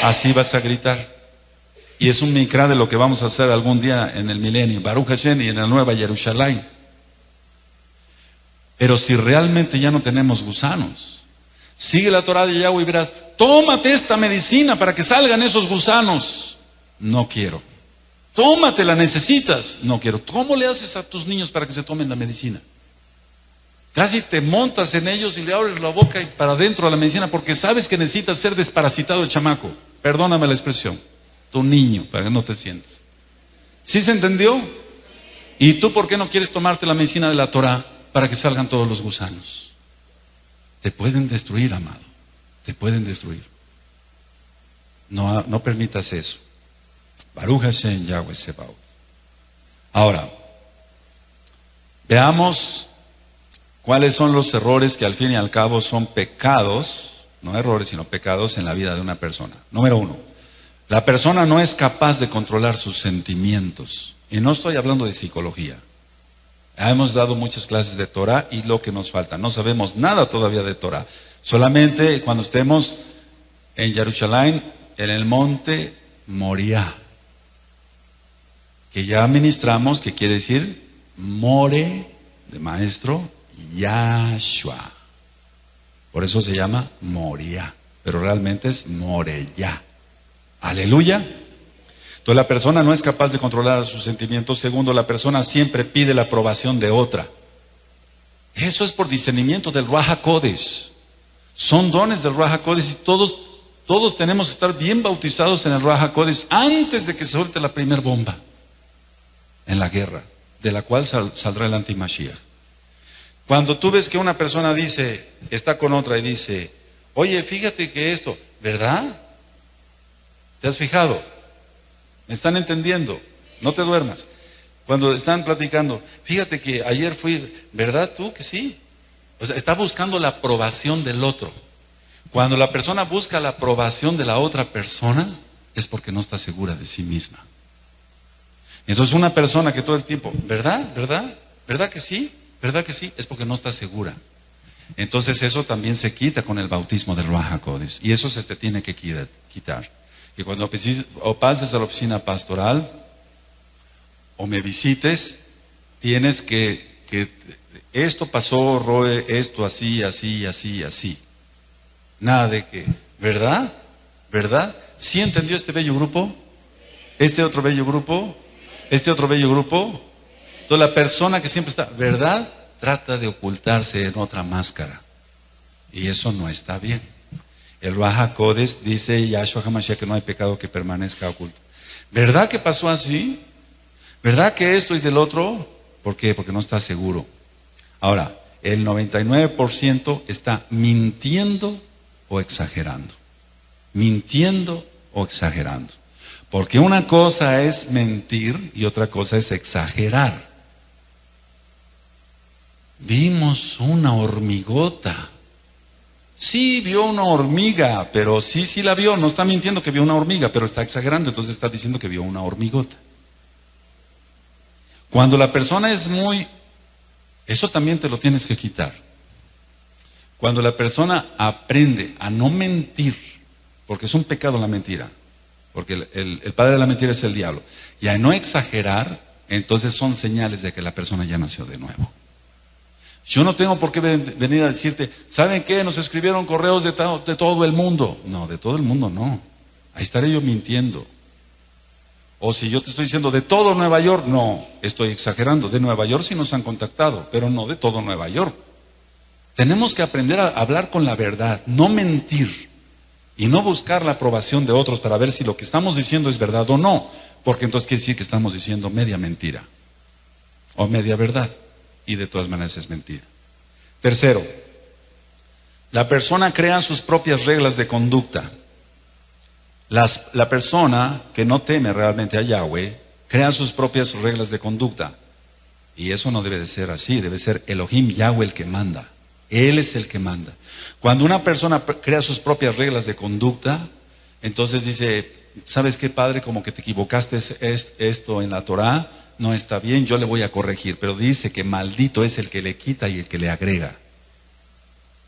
Así vas a gritar. Y es un mikra de lo que vamos a hacer algún día en el milenio, Baruch Hashem, y en la Nueva Jerusalén. Pero si realmente ya no tenemos gusanos, sigue la Torah de Yahweh y verás, tómate esta medicina para que salgan esos gusanos. No quiero. Tómatela, necesitas. No quiero. ¿Cómo le haces a tus niños para que se tomen la medicina? Casi te montas en ellos y le abres la boca y para adentro a la medicina porque sabes que necesitas ser desparasitado el chamaco. Perdóname la expresión. Tu niño, para que no te sientes. ¿Sí se entendió? ¿Y tú por qué no quieres tomarte la medicina de la Torah para que salgan todos los gusanos? Te pueden destruir, amado. Te pueden destruir. No permitas eso. Baruch Hashem Yahweh Sebaot. Ahora, veamos cuáles son los errores que al fin y al cabo son pecados, no errores, sino pecados en la vida de una persona. Número 1, la persona no es capaz de controlar sus sentimientos. Y no estoy hablando de psicología. Hemos dado muchas clases de Torah y lo que nos falta. No sabemos nada todavía de Torah. Solamente cuando estemos en Jerusalén, en el monte Moriah, que ya ministramos, que quiere decir more, de maestro, Yahshua. Por eso se llama Moria, pero realmente es Moreya. Aleluya. Entonces la persona no es capaz de controlar sus sentimientos. Segundo, la persona siempre pide la aprobación de otra. Eso es por discernimiento del Ruach HaKodesh. Son dones del Ruach HaKodesh y todos tenemos que estar bien bautizados en el Ruach HaKodesh antes de que se suelte la primera bomba en la guerra, de la cual saldrá el anti-Mashiach. Cuando tú ves que una persona está con otra y dice, oye, fíjate que esto, ¿verdad? ¿Te has fijado? ¿Me están entendiendo? No te duermas. Cuando están platicando, fíjate que ayer fui, ¿verdad tú que sí? O sea, está buscando la aprobación del otro. Cuando la persona busca la aprobación de la otra persona, es porque no está segura de sí misma. Entonces una persona que todo el tiempo, ¿verdad? ¿Verdad? ¿Verdad que sí? ¿Verdad que sí? Es porque no está segura. Entonces eso también se quita con el bautismo del Ruach HaKodesh. Y eso se te tiene que quitar. Y cuando pases a la oficina pastoral o me visites, tienes que esto pasó, Roe, esto así, así, así, así. Nada de que, ¿verdad? ¿Verdad? ¿Sí entendió este bello grupo? ¿Este otro bello grupo? ¿Este otro bello grupo? Entonces la persona que siempre está, ¿verdad? Trata de ocultarse en otra máscara. Y eso no está bien. El Ruach HaKodesh dice Yahshua HaMashiach que no hay pecado que permanezca oculto. ¿Verdad que pasó así? ¿Verdad que esto y del otro? ¿Por qué? Porque no está seguro. Ahora, el 99% está mintiendo o exagerando. Mintiendo o exagerando. Porque una cosa es mentir y otra cosa es exagerar. Vimos una hormigota. Sí, vio una hormiga, pero sí la vio. No está mintiendo que vio una hormiga, pero está exagerando, entonces está diciendo que vio una hormigota. Cuando la persona es eso también te lo tienes que quitar. Cuando la persona aprende a no mentir, porque es un pecado la mentira, porque el padre de la mentira es el diablo, y a no exagerar, entonces son señales de que la persona ya nació de nuevo. Yo no tengo por qué venir a decirte, ¿saben qué? Nos escribieron correos de todo el mundo. No, de todo el mundo no. Ahí estaré yo mintiendo. O si yo te estoy diciendo de todo Nueva York, no, estoy exagerando. De Nueva York sí nos han contactado, pero no de todo Nueva York. Tenemos que aprender a hablar con la verdad, no mentir. Y no buscar la aprobación de otros para ver si lo que estamos diciendo es verdad o no. Porque entonces quiere decir que estamos diciendo media mentira. O media verdad. Y de todas maneras es mentira. Tercero, la persona crea sus propias reglas de conducta. La persona que no teme realmente a Yahweh crea sus propias reglas de conducta. Y eso no debe de ser así, debe ser Elohim Yahweh el que manda. Él es el que manda. Cuando una persona crea sus propias reglas de conducta, entonces dice, ¿sabes qué, padre? Como que te equivocaste esto en la Torah, no está bien, yo le voy a corregir. Pero dice que maldito es el que le quita y el que le agrega.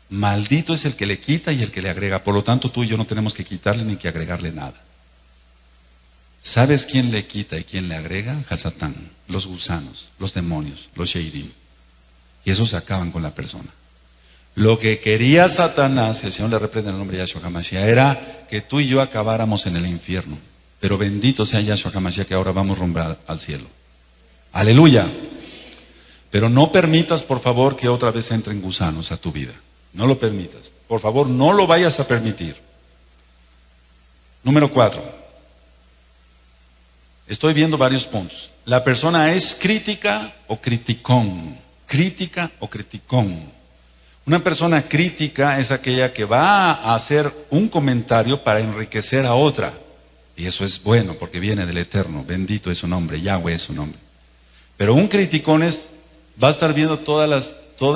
Maldito es el que le quita y el que le agrega. Por lo tanto, tú y yo no tenemos que quitarle ni que agregarle nada. ¿Sabes quién le quita y quién le agrega? Hasatán, los gusanos, los demonios, los sheidim. Y esos acaban con la persona. Lo que quería Satanás, el Señor le reprende en el nombre de Yahshua HaMashiach, era que tú y yo acabáramos en el infierno. Pero bendito sea Yahshua HaMashiach que ahora vamos rumbo al cielo. Aleluya. Pero no permitas, por favor, que otra vez entren gusanos a tu vida. No lo permitas. Por favor, no lo vayas a permitir. Número 4. Estoy viendo varios puntos. La persona es crítica o criticón. Crítica o criticón. Una persona crítica es aquella que va a hacer un comentario para enriquecer a otra. Y eso es bueno porque viene del Eterno. Bendito es su nombre, Yahweh es su nombre. Pero un criticón va a estar viendo todas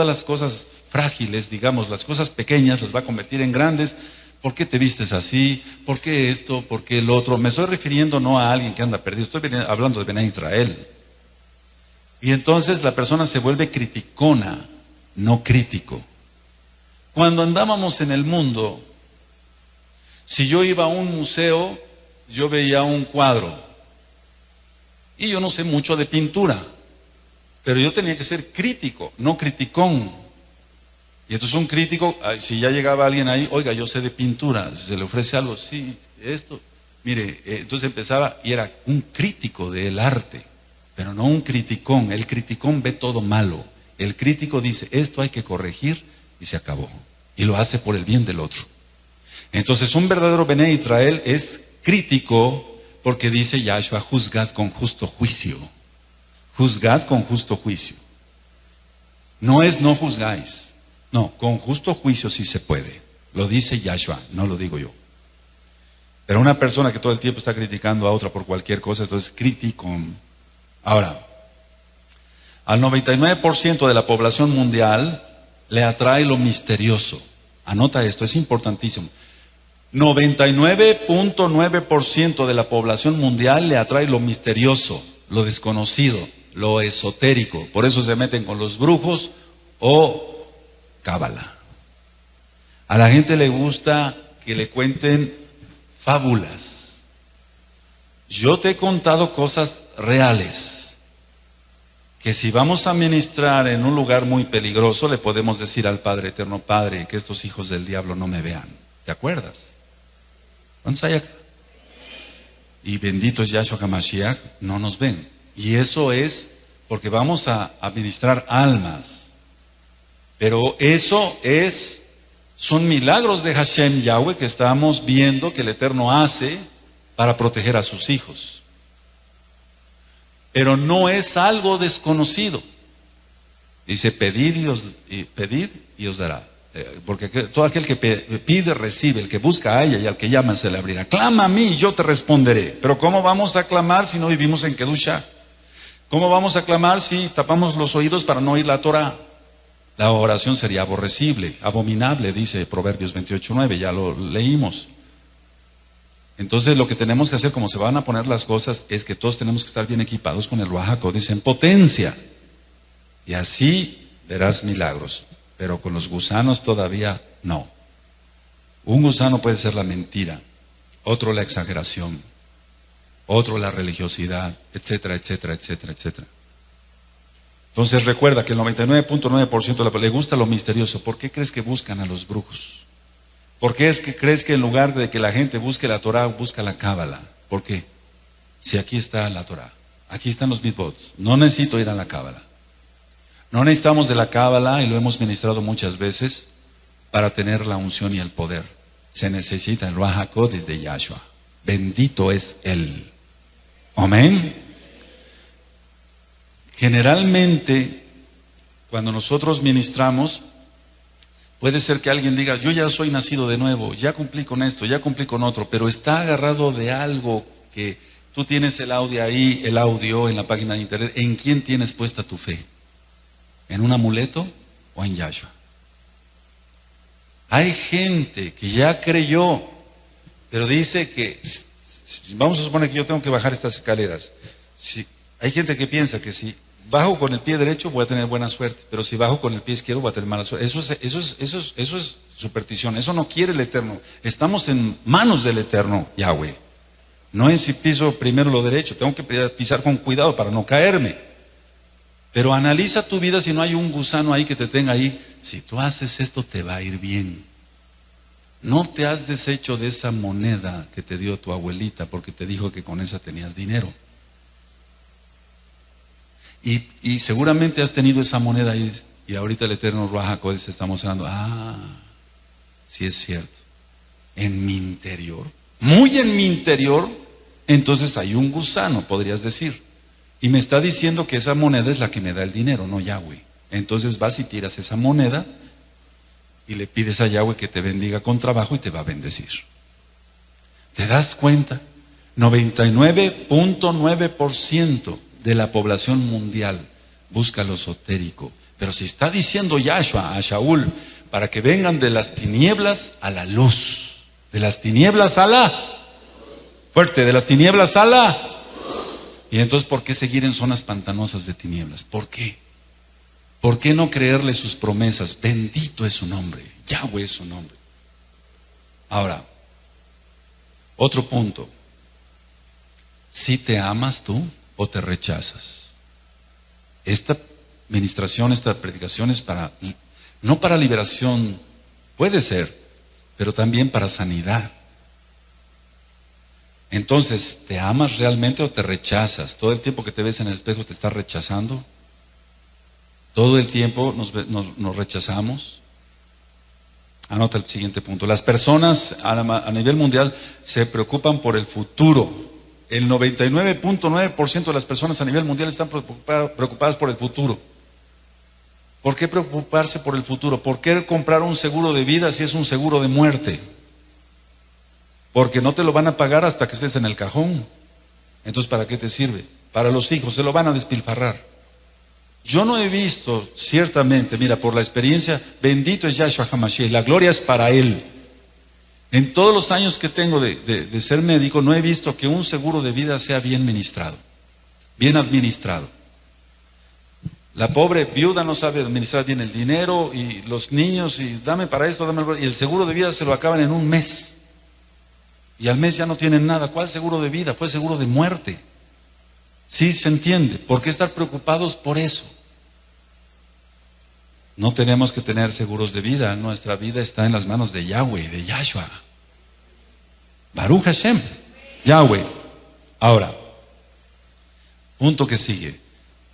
las cosas frágiles, digamos, las cosas pequeñas, las va a convertir en grandes. ¿Por qué te vistes así? ¿Por qué esto? ¿Por qué el otro? Me estoy refiriendo no a alguien que anda perdido, estoy hablando de Bené Israel. Y entonces la persona se vuelve criticona, no crítico. Cuando andábamos en el mundo, si yo iba a un museo, yo veía un cuadro. Y yo no sé mucho de pintura. Pero yo tenía que ser crítico, no criticón. Y entonces un crítico, si ya llegaba alguien ahí, oiga, yo sé de pintura, si se le ofrece algo, sí, esto. Mire, entonces empezaba y era un crítico del arte, pero no un criticón. El criticón ve todo malo. El crítico dice, esto hay que corregir y se acabó. Y lo hace por el bien del otro. Entonces un verdadero Bené Israel es crítico porque dice Yahshua, juzgad con justo juicio. Juzgad con justo juicio. No es no juzgáis. No, con justo juicio sí se puede. Lo dice Yahshua, no lo digo yo. Pero una persona que todo el tiempo está criticando a otra por cualquier cosa, entonces criticón. Ahora, al 99% de la población mundial le atrae lo misterioso. Anota esto, es importantísimo. 99.9% de la población mundial le atrae lo misterioso, lo desconocido, lo esotérico. Por eso se meten con los brujos o cábala. A la gente le gusta que le cuenten fábulas. Yo te he contado cosas reales, que si vamos a ministrar en un lugar muy peligroso, le podemos decir al Padre Eterno, Padre, que estos hijos del diablo no me vean. ¿Te acuerdas? ¿Cuántos hay acá? Y bendito es Yahshua HaMashiach, no nos ven. Y eso es porque vamos a ministrar almas. Pero eso son milagros de Hashem Yahweh que estamos viendo que el Eterno hace para proteger a sus hijos. Pero no es algo desconocido. Dice, pedid y os dará. Porque todo aquel que pide, recibe. El que busca, halla, y al que llama, se le abrirá. Clama a mí y yo te responderé. Pero ¿cómo vamos a clamar si no vivimos en Kedusha? ¿Cómo vamos a clamar si tapamos los oídos para no oír la Torah? La oración sería aborrecible, abominable, dice Proverbios 28:9, ya lo leímos. Entonces lo que tenemos que hacer, como se van a poner las cosas, es que todos tenemos que estar bien equipados con el Ruach HaKodesh en potencia. Y así verás milagros. Pero con los gusanos todavía no. Un gusano puede ser la mentira, otro la exageración, otro la religiosidad, etcétera, etcétera, etcétera, etcétera. Entonces recuerda que el 99.9% le gusta lo misterioso. ¿Por qué crees que buscan a los brujos? ¿Por qué es que crees que en lugar de que la gente busque la Torah, busca la Cábala? ¿Por qué? Si aquí está la Torah, aquí están los mitzvot, no necesito ir a la Cábala. No necesitamos de la Cábala, y lo hemos ministrado muchas veces, para tener la unción y el poder. Se necesita el Ruach HaKodesh de Yahshua. Bendito es Él. Amén. Generalmente, cuando nosotros ministramos, puede ser que alguien diga, yo ya soy nacido de nuevo, ya cumplí con esto, ya cumplí con otro, pero está agarrado de algo que tú tienes el audio ahí, el audio en la página de internet. ¿En quién tienes puesta tu fe? ¿En un amuleto o en Yahshua? Hay gente que ya creyó, pero dice que, vamos a suponer que yo tengo que bajar estas escaleras. Hay gente que piensa que si bajo con el pie derecho voy a tener buena suerte, pero si bajo con el pie izquierdo voy a tener mala suerte. Eso es superstición, eso no quiere el Eterno. Estamos en manos del Eterno, Yahweh. No es si piso primero lo derecho, tengo que pisar con cuidado para no caerme. Pero analiza tu vida si no hay un gusano ahí que te tenga ahí. Si tú haces esto te va a ir bien. No te has deshecho de esa moneda que te dio tu abuelita porque te dijo que con esa tenías dinero. Y seguramente has tenido esa moneda ahí, y ahorita el Eterno Ruach HaKodesh está mostrando, sí es cierto, en mi interior, muy en mi interior, entonces hay un gusano, podrías decir, y me está diciendo que esa moneda es la que me da el dinero, no Yahweh. Entonces vas y tiras esa moneda y le pides a Yahweh que te bendiga con trabajo y te va a bendecir. ¿Te das cuenta? 99.9% de la población mundial busca lo esotérico. Pero si está diciendo Yahshua a Shaul, para que vengan de las tinieblas a la luz, de las tinieblas a la, fuerte, de las tinieblas a la, y entonces ¿por qué seguir en zonas pantanosas de tinieblas? ¿Por qué? ¿Por qué no creerle sus promesas? Bendito es su nombre, Yahweh es su nombre. Ahora, otro punto, ¿si te amas tú o te rechazas? Esta ministración, esta predicación es para, no para liberación, puede ser, pero también para sanidad. Entonces, ¿te amas realmente o te rechazas? ¿Todo el tiempo que te ves en el espejo te estás rechazando? ¿Todo el tiempo nos rechazamos? Anota el siguiente punto. Las personas a nivel mundial se preocupan por el futuro. El 99.9% de las personas a nivel mundial están preocupadas por el futuro. ¿Por qué preocuparse por el futuro? ¿Por qué comprar un seguro de vida si es un seguro de muerte? Porque no te lo van a pagar hasta que estés en el cajón. Entonces, ¿para qué te sirve? Para los hijos, se lo van a despilfarrar. Yo no he visto, ciertamente, mira, por la experiencia, bendito es Yahshua HaMashiach, la gloria es para Él. En todos los años que tengo de ser médico, no he visto que un seguro de vida sea bien ministrado, bien administrado. La pobre viuda no sabe administrar bien el dinero, y los niños, y dame para esto, dame para... y el seguro de vida se lo acaban en un mes. Y al mes ya no tienen nada. ¿Cuál seguro de vida? Fue seguro de muerte. Sí, se entiende. ¿Por qué estar preocupados por eso? No tenemos que tener seguros de vida. Nuestra vida está en las manos de Yahweh, de Yahshua. Baruch Hashem. Yahweh. Ahora, punto que sigue.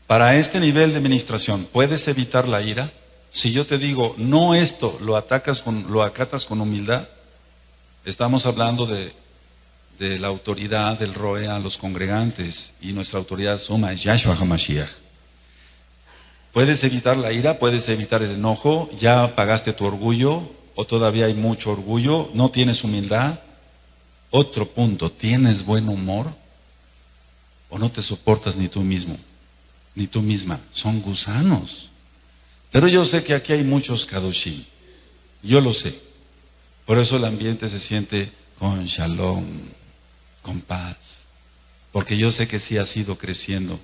Para este nivel de ministración, ¿puedes evitar la ira? Si yo te digo, no esto, lo acatas con humildad. Estamos hablando de la autoridad del Roe a los congregantes, y nuestra autoridad suma es Yahshua HaMashiach. ¿Puedes evitar la ira? ¿Puedes evitar el enojo? ¿Ya pagaste tu orgullo? ¿O todavía hay mucho orgullo? ¿No tienes humildad? Otro punto, ¿tienes buen humor? ¿O no te soportas ni tú mismo, ni tú misma? Son gusanos. Pero yo sé que aquí hay muchos kadoshim. Yo lo sé. Por eso el ambiente se siente con shalom, con paz. Porque yo sé que sí has ido creciendo.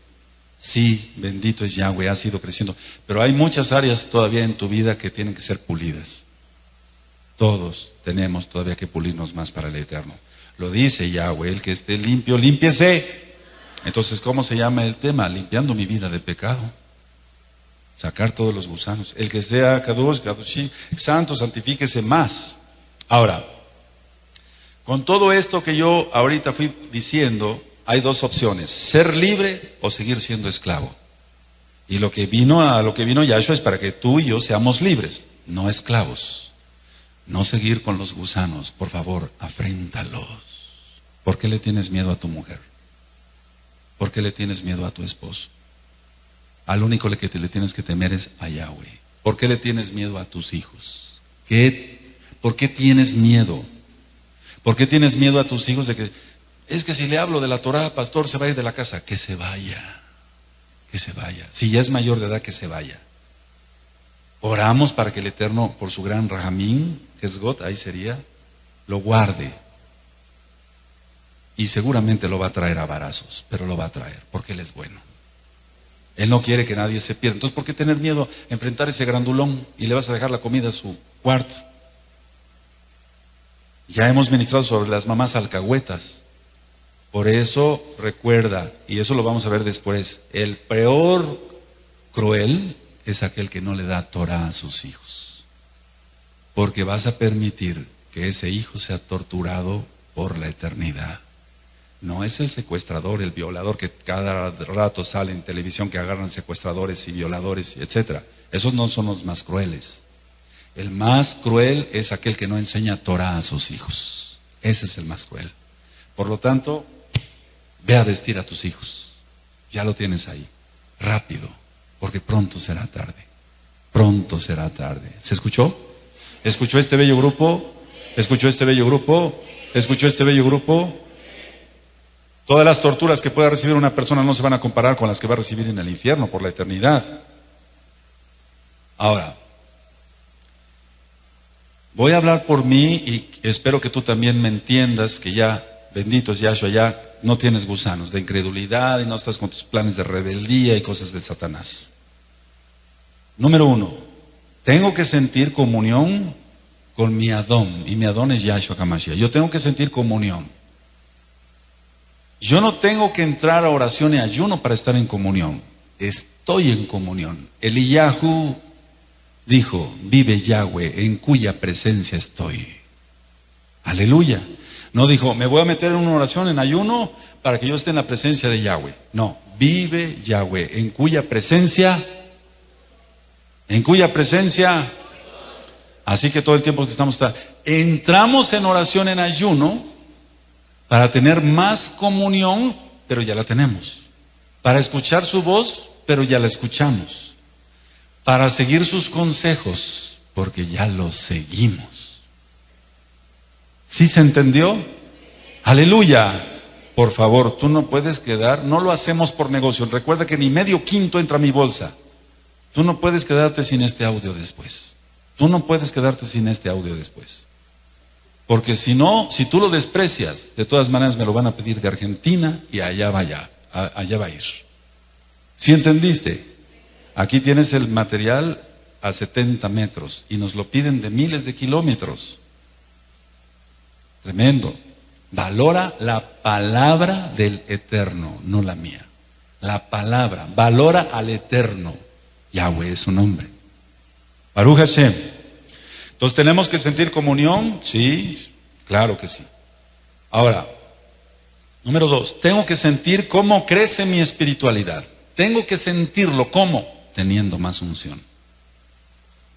Sí, bendito es Yahweh, has ido creciendo. Pero hay muchas áreas todavía en tu vida que tienen que ser pulidas. Todos tenemos todavía que pulirnos más para el Eterno. Lo dice Yahweh, el que esté limpio, límpiese. Entonces, ¿cómo se llama el tema? Limpiando mi vida de pecado. Sacar todos los gusanos. El que sea Kadosh, Kadoshim, santo, santifíquese más. Ahora, con todo esto que yo ahorita fui diciendo, hay dos opciones: ser libre o seguir siendo esclavo. Y a lo que vino Yahshua es para que tú y yo seamos libres, no esclavos. No seguir con los gusanos. Por favor, afréntalos. ¿Por qué le tienes miedo a tu mujer? ¿Por qué le tienes miedo a tu esposo? Al único que le tienes que temer es a Yahweh. ¿Por qué le tienes miedo a tus hijos? ¿Por qué tienes miedo? ¿Por qué tienes miedo a tus hijos de que, es que si le hablo de la Torah, pastor, se va a ir de la casa? Que se vaya, que se vaya. Si ya es mayor de edad, que se vaya. Oramos para que el Eterno, por su gran Rahamín, que es God, ahí sería, lo guarde. Y seguramente lo va a traer a varazos, pero lo va a traer, porque Él es bueno. Él no quiere que nadie se pierda. Entonces, ¿por qué tener miedo a enfrentar ese grandulón y le vas a dejar la comida a su cuarto? Ya hemos ministrado sobre las mamás alcahuetas. Por eso recuerda, y eso lo vamos a ver después, el peor cruel es aquel que no le da Torah a sus hijos. Porque vas a permitir que ese hijo sea torturado por la eternidad. No es el secuestrador, el violador que cada rato sale en televisión que agarran secuestradores y violadores, etcétera. Esos no son los más crueles. El más cruel es aquel que no enseña Torah a sus hijos. Ese es el más cruel. Por lo tanto, ve a vestir a tus hijos. Ya lo tienes ahí. Rápido, porque pronto será tarde. Pronto será tarde. ¿Se escuchó? ¿Escuchó este bello grupo? ¿Escuchó este bello grupo? ¿Escuchó este bello grupo? Todas las torturas que pueda recibir una persona no se van a comparar con las que va a recibir en el infierno por la eternidad. Ahora, voy a hablar por mí y espero que tú también me entiendas que ya, bendito es Yahshua, ya no tienes gusanos de incredulidad y no estás con tus planes de rebeldía y cosas de Satanás. Número 1, tengo que sentir comunión con mi Adón, y mi Adón es Yahshua HaMashiach. Yo tengo que sentir comunión. Yo no tengo que entrar a oración y ayuno para estar en comunión. estoy en comunión. Eliyahu dijo, vive Yahweh, en cuya presencia estoy. Aleluya. No dijo, me voy a meter en una oración en ayuno para que yo esté en la presencia de Yahweh. No, vive Yahweh, en cuya presencia. Así que todo el tiempo entramos en oración en ayuno para tener más comunión, pero ya la tenemos. Para escuchar su voz, pero ya la escuchamos. Para seguir sus consejos, porque ya los seguimos. ¿Sí se entendió? Aleluya. Por favor, tú no puedes quedar, no lo hacemos por negocio. Recuerda que ni medio quinto entra a mi bolsa. Tú no puedes quedarte sin este audio después. Porque si no, si tú lo desprecias, de todas maneras me lo van a pedir de Argentina y allá va a ir. ¿Sí entendiste? Aquí tienes el material a 70 metros y nos lo piden de miles de kilómetros. Tremendo. Valora la palabra del Eterno, no la mía. La palabra, valora al Eterno. Yahweh es su nombre. Baruch Hashem. Entonces, ¿tenemos que sentir comunión? Sí, claro que sí. Ahora, número 2, tengo que sentir cómo crece mi espiritualidad. Tengo que sentirlo, ¿cómo? Teniendo más unción.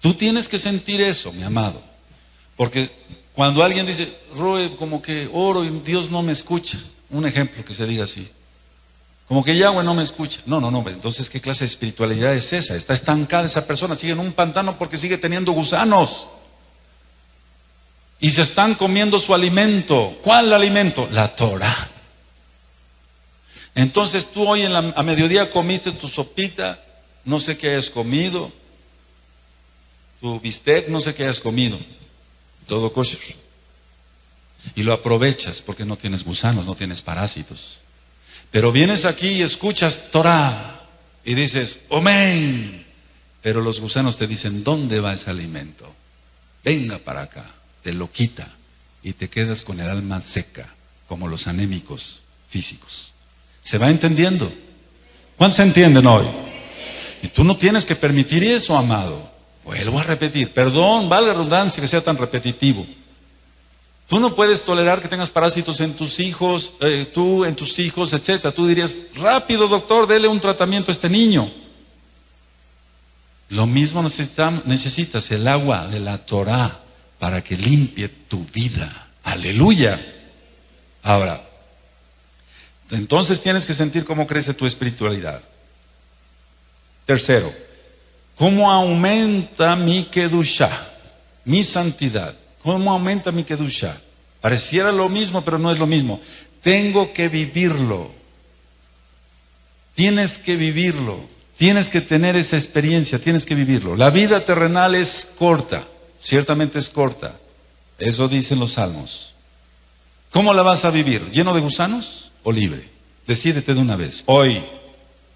Tú tienes que sentir eso, mi amado. Porque cuando alguien dice, Roe, como que oro y Dios no me escucha. Un ejemplo que se diga así. Como que Yahweh no me escucha. No, entonces ¿qué clase de espiritualidad es esa? Está estancada esa persona, sigue en un pantano porque sigue teniendo gusanos. Y se están comiendo su alimento. ¿Cuál alimento? La Torah. Entonces tú hoy a mediodía comiste tu sopita, no sé qué hayas comido, tu bistec, no sé qué hayas comido, todo kosher. Y lo aprovechas porque no tienes gusanos, no tienes parásitos. Pero vienes aquí y escuchas Torah y dices, amén. Pero los gusanos te dicen, ¿dónde va ese alimento? Venga para acá, te lo quita y te quedas con el alma seca, como los anémicos físicos. ¿Se va entendiendo? ¿Cuántos se entienden hoy? Y tú no tienes que permitir eso, amado. Vuelvo a repetir, perdón, vale la redundancia que sea tan repetitivo. Tú no puedes tolerar que tengas parásitos en tus hijos, tú en tus hijos, etcétera. Tú dirías, rápido doctor, dele un tratamiento a este niño. Lo mismo necesitas el agua de la Torah para que limpie tu vida. Aleluya. Ahora, entonces tienes que sentir cómo crece tu espiritualidad. Tercero, cómo aumenta mi kedushá, mi santidad. ¿Cómo aumenta mi kedushá? Pareciera lo mismo, pero no es lo mismo. Tengo que vivirlo. Tienes que vivirlo. Tienes que tener esa experiencia, tienes que vivirlo. La vida terrenal es corta, ciertamente es corta. Eso dicen los salmos. ¿Cómo la vas a vivir? ¿Lleno de gusanos o libre? Decídete de una vez. Hoy,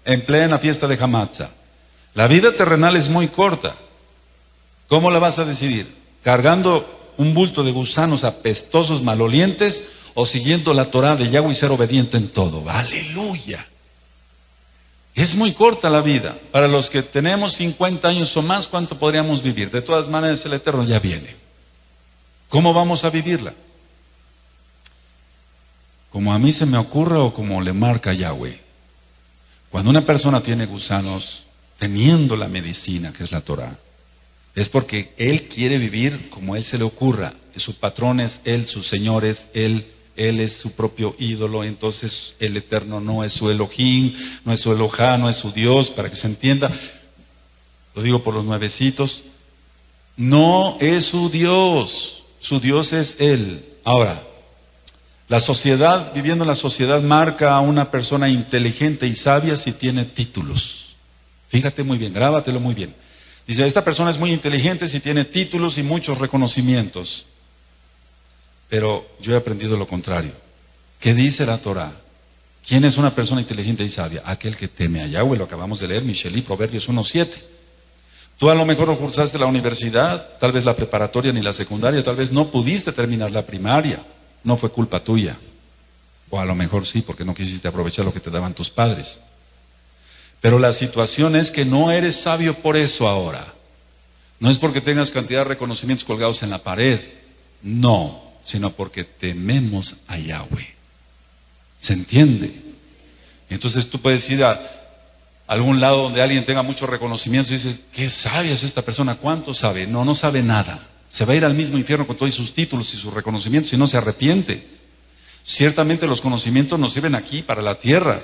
en plena fiesta de Hamatzah. La vida terrenal es muy corta. ¿Cómo la vas a decidir? ¿Cargando un bulto de gusanos apestosos, malolientes, o siguiendo la Torah de Yahweh y ser obediente en todo? ¡Aleluya! Es muy corta la vida. Para los que tenemos 50 años o más, ¿cuánto podríamos vivir? De todas maneras, el Eterno ya viene. ¿Cómo vamos a vivirla? Como a mí se me ocurre o como le marca Yahweh. Cuando una persona tiene gusanos, teniendo la medicina que es la Torah, es porque él quiere vivir como él se le ocurra. Su patrón es él, su señor es él es su propio ídolo. Entonces el Eterno no es su Elohim, no es su Elohá, no es su Dios, para que se entienda. Lo digo por los nuevecitos. No es su Dios es él. Ahora, la sociedad, viviendo en la sociedad, marca a una persona inteligente y sabia si tiene títulos. Fíjate muy bien, grábatelo muy bien. Dice, esta persona es muy inteligente si tiene títulos y muchos reconocimientos. Pero yo he aprendido lo contrario. ¿Qué dice la Torah? ¿Quién es una persona inteligente y sabia? Aquel que teme a Yahweh, lo acabamos de leer, Misheli, Proverbios 1:7. Tú a lo mejor no cursaste la universidad, tal vez la preparatoria ni la secundaria, tal vez no pudiste terminar la primaria. No fue culpa tuya. O a lo mejor sí, porque no quisiste aprovechar lo que te daban tus padres. Pero la situación es que no eres sabio por eso ahora. No es porque tengas cantidad de reconocimientos colgados en la pared. No, sino porque tememos a Yahweh. ¿Se entiende? Entonces tú puedes ir a algún lado donde alguien tenga muchos reconocimientos y dices, qué sabia es esta persona, ¿cuánto sabe? No, no sabe nada. Se va a ir al mismo infierno con todos sus títulos y sus reconocimientos y no se arrepiente. Ciertamente los conocimientos nos sirven aquí para la tierra.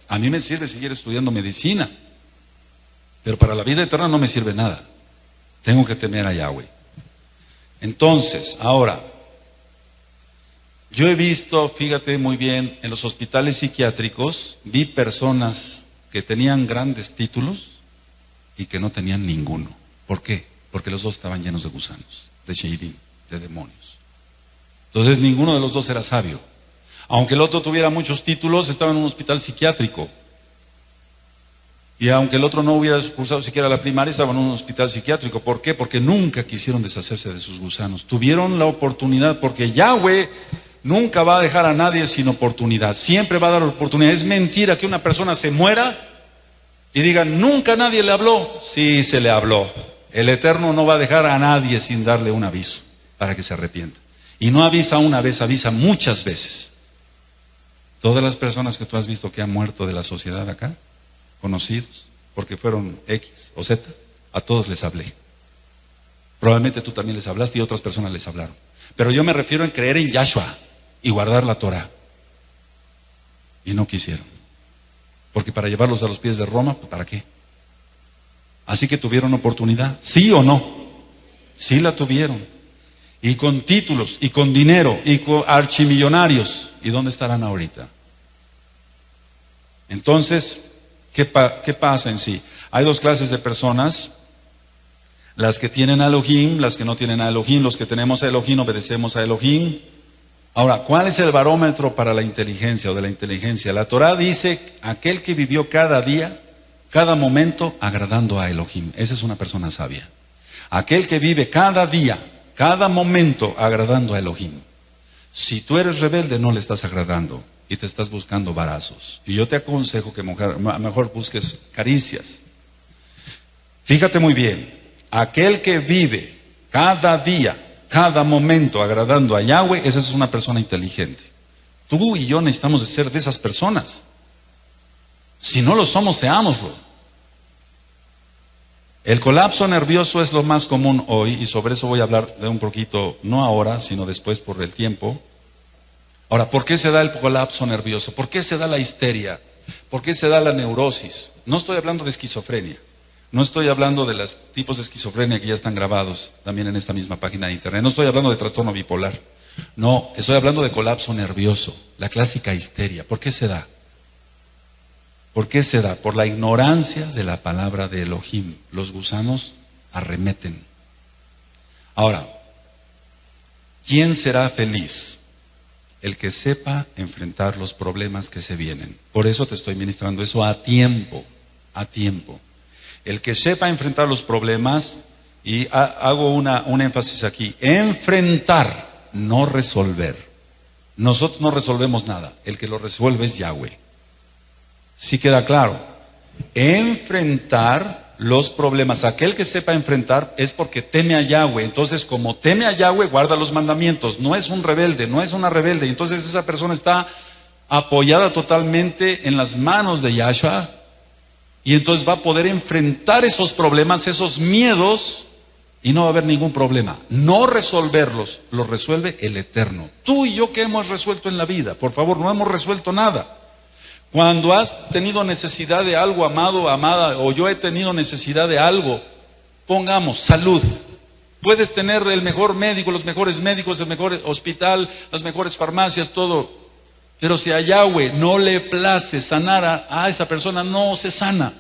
A mí me sirve seguir estudiando medicina, pero para la vida eterna no me sirve nada. Tengo que temer a Yahweh. Entonces, ahora, yo he visto, fíjate muy bien, en los hospitales psiquiátricos, vi personas que tenían grandes títulos y que no tenían ninguno. ¿Por qué? Porque los dos estaban llenos de gusanos, de sheidim, de demonios. Entonces ninguno de los dos era sabio. Aunque el otro tuviera muchos títulos, estaba en un hospital psiquiátrico. Y aunque el otro no hubiera cursado siquiera la primaria, estaba en un hospital psiquiátrico. ¿Por qué? Porque nunca quisieron deshacerse de sus gusanos. Tuvieron la oportunidad, porque Yahweh nunca va a dejar a nadie sin oportunidad. Siempre va a dar oportunidad. Es mentira que una persona se muera y diga, nunca nadie le habló. Sí, se le habló. El Eterno no va a dejar a nadie sin darle un aviso para que se arrepienta. Y no avisa una vez, avisa muchas veces. Todas las personas que tú has visto que han muerto de la sociedad acá, conocidos, porque fueron X o Z, a todos les hablé. Probablemente tú también les hablaste y otras personas les hablaron. Pero yo me refiero en creer en Yahshua y guardar la Torah. Y no quisieron. Porque para llevarlos a los pies de Roma, ¿para qué? Así que tuvieron oportunidad, ¿sí o no? Sí la tuvieron. Y con títulos, y con dinero, y con archimillonarios. ¿Y dónde estarán ahorita? Entonces, ¿qué pasa en sí? Hay dos clases de personas. Las que tienen a Elohim, las que no tienen a Elohim. Los que tenemos a Elohim, obedecemos a Elohim. Ahora, ¿cuál es el barómetro para la inteligencia o de la inteligencia? La Torah dice, aquel que vivió cada día, cada momento, agradando a Elohim. Esa es una persona sabia. Aquel que vive cada día, cada momento, agradando a Elohim. Si tú eres rebelde, no le estás agradando y te estás buscando varazos. Y yo te aconsejo que mejor busques caricias. Fíjate muy bien, aquel que vive cada día, cada momento agradando a Yahweh, esa es una persona inteligente. Tú y yo necesitamos de ser de esas personas. Si no lo somos, seámoslo. El colapso nervioso es lo más común hoy, y sobre eso voy a hablar de un poquito, no ahora, sino después por el tiempo. Ahora, ¿por qué se da el colapso nervioso? ¿Por qué se da la histeria? ¿Por qué se da la neurosis? No estoy hablando de esquizofrenia. No estoy hablando de los tipos de esquizofrenia que ya están grabados también en esta misma página de internet. No estoy hablando de trastorno bipolar. No, estoy hablando de colapso nervioso, la clásica histeria. ¿Por qué se da? ¿Por qué se da? Por la ignorancia de la palabra de Elohim. Los gusanos arremeten. Ahora, ¿quién será feliz? El que sepa enfrentar los problemas que se vienen. Por eso te estoy ministrando eso a tiempo, a tiempo. El que sepa enfrentar los problemas, y hago un énfasis aquí, enfrentar, no resolver. Nosotros no resolvemos nada, el que lo resuelve es Yahweh. ¿Sí queda claro? Enfrentar los problemas. Aquel que sepa enfrentar es porque teme a Yahweh. Entonces, como teme a Yahweh, guarda los mandamientos. No es un rebelde, no es una rebelde. Entonces esa persona está apoyada totalmente en las manos de Yahshua. Y entonces va a poder enfrentar esos problemas, esos miedos, y no va a haber ningún problema. No resolverlos, los resuelve el Eterno. Tú y yo, ¿qué hemos resuelto en la vida? Por favor, no hemos resuelto nada. Cuando has tenido necesidad de algo, amado, amada, o yo he tenido necesidad de algo, pongamos salud. Puedes tener el mejor médico, los mejores médicos, el mejor hospital, las mejores farmacias, todo. Pero si a Yahweh no le place sanar a esa persona, no se sana.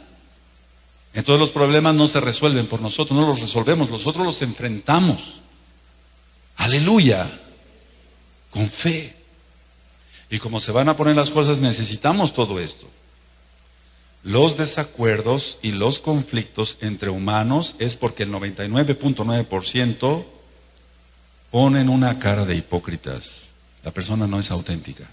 Entonces los problemas no se resuelven por nosotros, no los resolvemos, nosotros los enfrentamos. Aleluya. Con fe. Y como se van a poner las cosas, necesitamos todo esto. Los desacuerdos y los conflictos entre humanos es porque el 99.9% ponen una cara de hipócritas. La persona no es auténtica.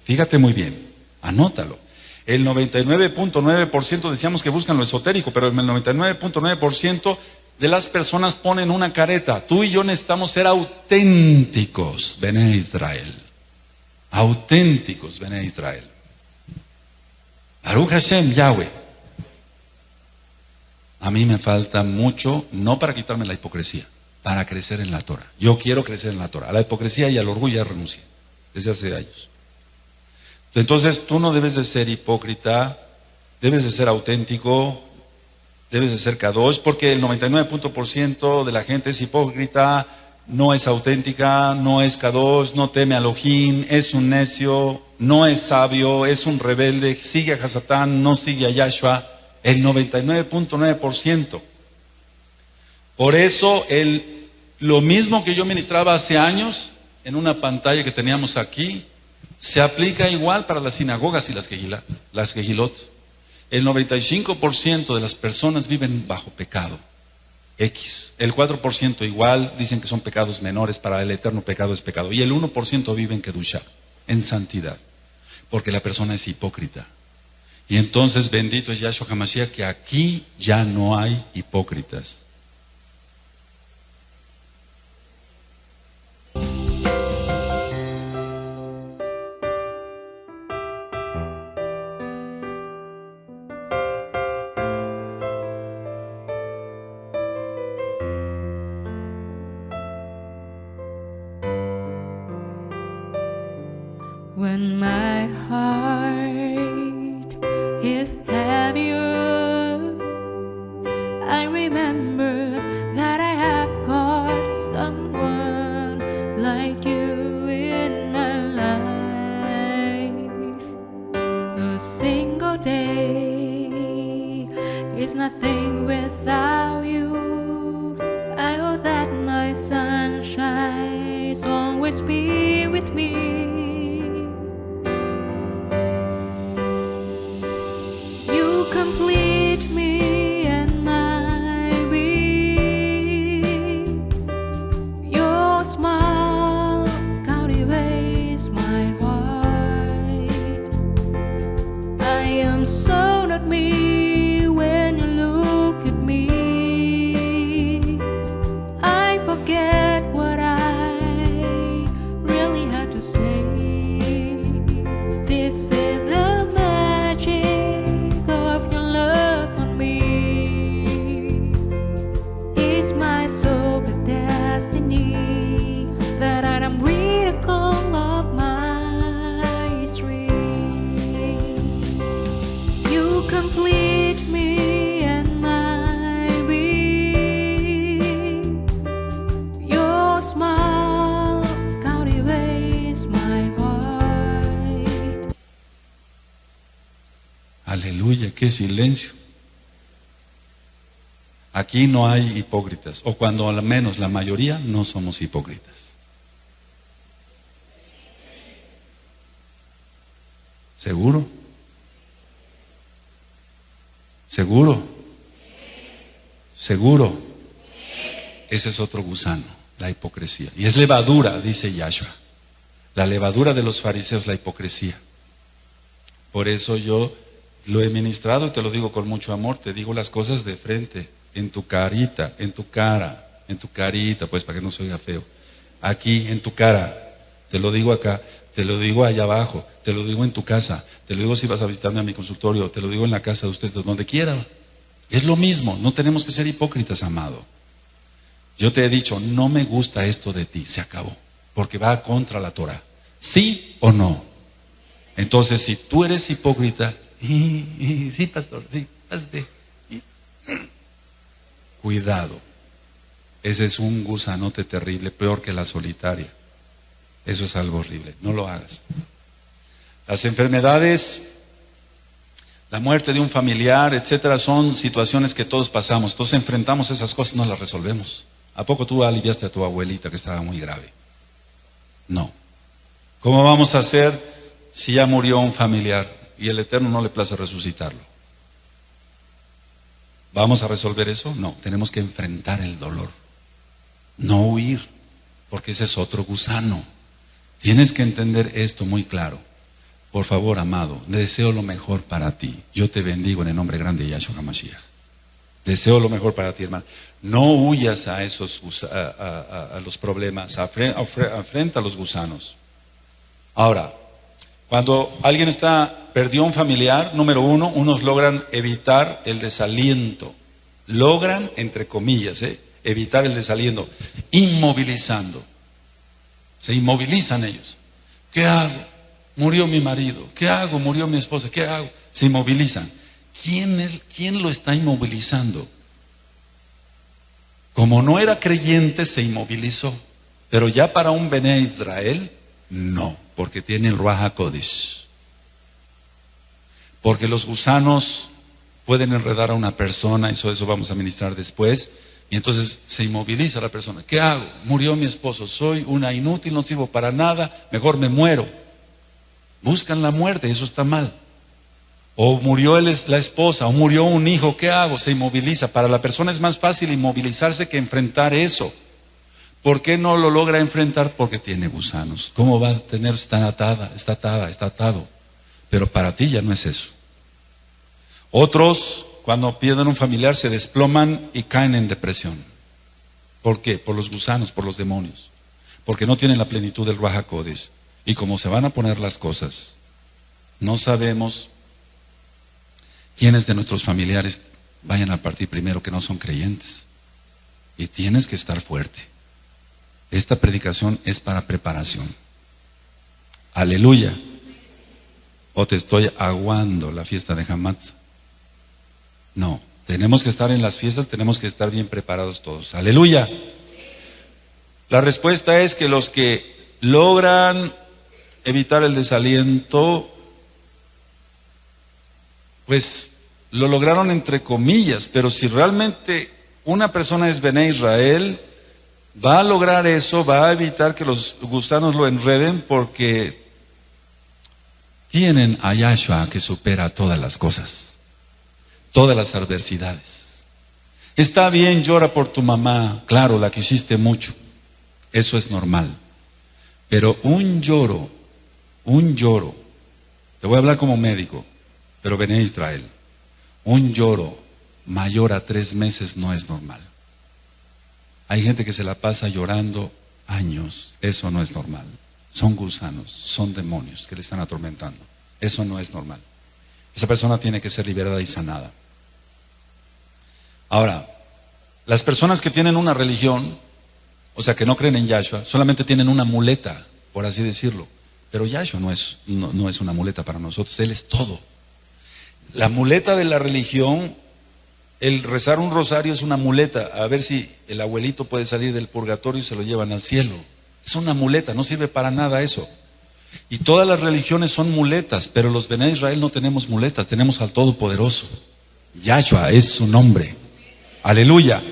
Fíjate muy bien, anótalo. El 99.9% decíamos que buscan lo esotérico, pero el 99.9% de las personas ponen una careta. Tú y yo necesitamos ser auténticos, Bené Israel. Auténticos, Bené Israel. Baruch Hashem, Yahweh. A mí me falta mucho, no para quitarme la hipocresía, para crecer en la Torah. Yo quiero crecer en la Torah. A la hipocresía y al orgullo ya renuncié, desde hace años. Entonces tú no debes de ser hipócrita, debes de ser auténtico, debes de ser kadosh, porque el 99% de la gente es hipócrita, no es auténtica, no es kadosh, no teme a Elohim, es un necio, no es sabio, es un rebelde, sigue a Hasatán, no sigue a Yahshua, el 99.9%. Por eso lo mismo que yo ministraba hace años en una pantalla que teníamos aquí, se aplica igual para las sinagogas y las Gehilot. El 95% de las personas viven bajo pecado. El 4% igual dicen que son pecados menores, para el eterno pecado es pecado. Y el 1% vive en Kedushá, en santidad, porque la persona es hipócrita. Y entonces bendito es Yahshua HaMashiach, que aquí ya no hay hipócritas. When my heart is heavier, I remember that I have got someone like you in my life. A single day is nothing without you. I hope that my sunshine always be with me. Complete me and my being. Your smile cultivates my heart. I am so not me when you look at me. I forget what I really had to say. This is the magic of your love on me. It's my sober destiny that I am miracle of my dreams. You complete me and my being. Your smile cultivates my heart. Aleluya, qué silencio. Aquí no hay hipócritas, o cuando al menos la mayoría no somos hipócritas. ¿Seguro? ¿Seguro? ¿Seguro? Ese es otro gusano, la hipocresía. Y es levadura, dice Yahshua. La levadura de los fariseos, la hipocresía. Por eso yo lo he ministrado y te lo digo con mucho amor, te digo las cosas de frente, en tu carita, en tu cara, en tu carita, pues para que no se oiga feo. Aquí, en tu cara, te lo digo acá, te lo digo allá abajo, te lo digo en tu casa, te lo digo si vas a visitarme a mi consultorio, te lo digo en la casa de ustedes, donde quiera. Es lo mismo, no tenemos que ser hipócritas, amado. Yo te he dicho, no me gusta esto de ti, se acabó, porque va contra la Torah. ¿Sí o no? Entonces, si tú eres hipócrita, sí, pastor, sí, hazte. Cuidado. Ese es un gusanote terrible, peor que la solitaria. Eso es algo horrible. No lo hagas. Las enfermedades, la muerte de un familiar, etcétera, son situaciones que todos pasamos. Entonces enfrentamos esas cosas, no las resolvemos. ¿A poco tú aliviaste a tu abuelita que estaba muy grave? No. ¿Cómo vamos a hacer si ya murió un familiar y el Eterno no le place resucitarlo? ¿Vamos a resolver eso? No, tenemos que enfrentar el dolor, no huir, porque ese es otro gusano. Tienes que entender esto muy claro. Por favor, amado, le deseo lo mejor para ti. Yo te bendigo en el nombre grande de Yahshua HaMashiach. Deseo lo mejor para ti, hermano. No huyas a esos a los problemas, afrenta a los gusanos. Ahora, cuando alguien perdió un familiar, número uno, unos logran evitar el desaliento. Logran, entre comillas, evitar el desaliento, inmovilizando. Se inmovilizan ellos. ¿Qué hago? Murió mi marido. ¿Qué hago? Murió mi esposa. ¿Qué hago? Se inmovilizan. ¿Quién lo está inmovilizando? Como no era creyente, se inmovilizó. Pero ya para un Bené Israel, no, porque tiene el Ruach HaKodesh. Porque los gusanos pueden enredar a una persona, eso vamos a ministrar después, y entonces se inmoviliza la persona. ¿Qué hago? Murió mi esposo, soy una inútil, no sirvo para nada, mejor me muero. Buscan la muerte y eso está mal. O murió la esposa, o murió un hijo, ¿qué hago? Se inmoviliza. Para la persona es más fácil inmovilizarse que enfrentar eso. ¿Por qué no lo logra enfrentar? Porque tiene gusanos. ¿Cómo va a tener? Está atado. Pero para ti ya no es eso. Otros, cuando pierden un familiar, se desploman y caen en depresión. ¿Por qué? Por los gusanos, por los demonios. Porque no tienen la plenitud del Ruach HaKodesh. Y como se van a poner las cosas, no sabemos quiénes de nuestros familiares vayan a partir primero que no son creyentes. Y tienes que estar fuerte. Esta predicación es para preparación. Aleluya. O te estoy aguando la fiesta de Hamatz. No, tenemos que estar en las fiestas, tenemos que estar bien preparados todos. Aleluya. La respuesta es que los que logran evitar el desaliento, pues lo lograron entre comillas, pero si realmente una persona es Bené Israel, va a lograr eso, va a evitar que los gusanos lo enreden porque tienen a Yahshua que supera todas las cosas, todas las adversidades. Está bien, llora por tu mamá, claro, la quisiste mucho, eso es normal, pero un lloro, te voy a hablar como médico, pero Bené Israel, un lloro mayor a 3 meses no es normal. Hay gente que se la pasa llorando años, eso no es normal. Son gusanos, son demonios que le están atormentando. Eso no es normal. Esa persona tiene que ser liberada y sanada. Ahora, las personas que tienen una religión, o sea que no creen en Yahshua, solamente tienen una muleta, por así decirlo. Pero Yahshua no es una muleta para nosotros, Él es todo. La muleta de la religión, el rezar un rosario es una muleta, a ver si el abuelito puede salir del purgatorio y se lo llevan al cielo. Es una muleta, no sirve para nada eso. Y todas las religiones son muletas, pero los Bené Israel no tenemos muletas, tenemos al Todopoderoso. Yahshua es su nombre. Aleluya.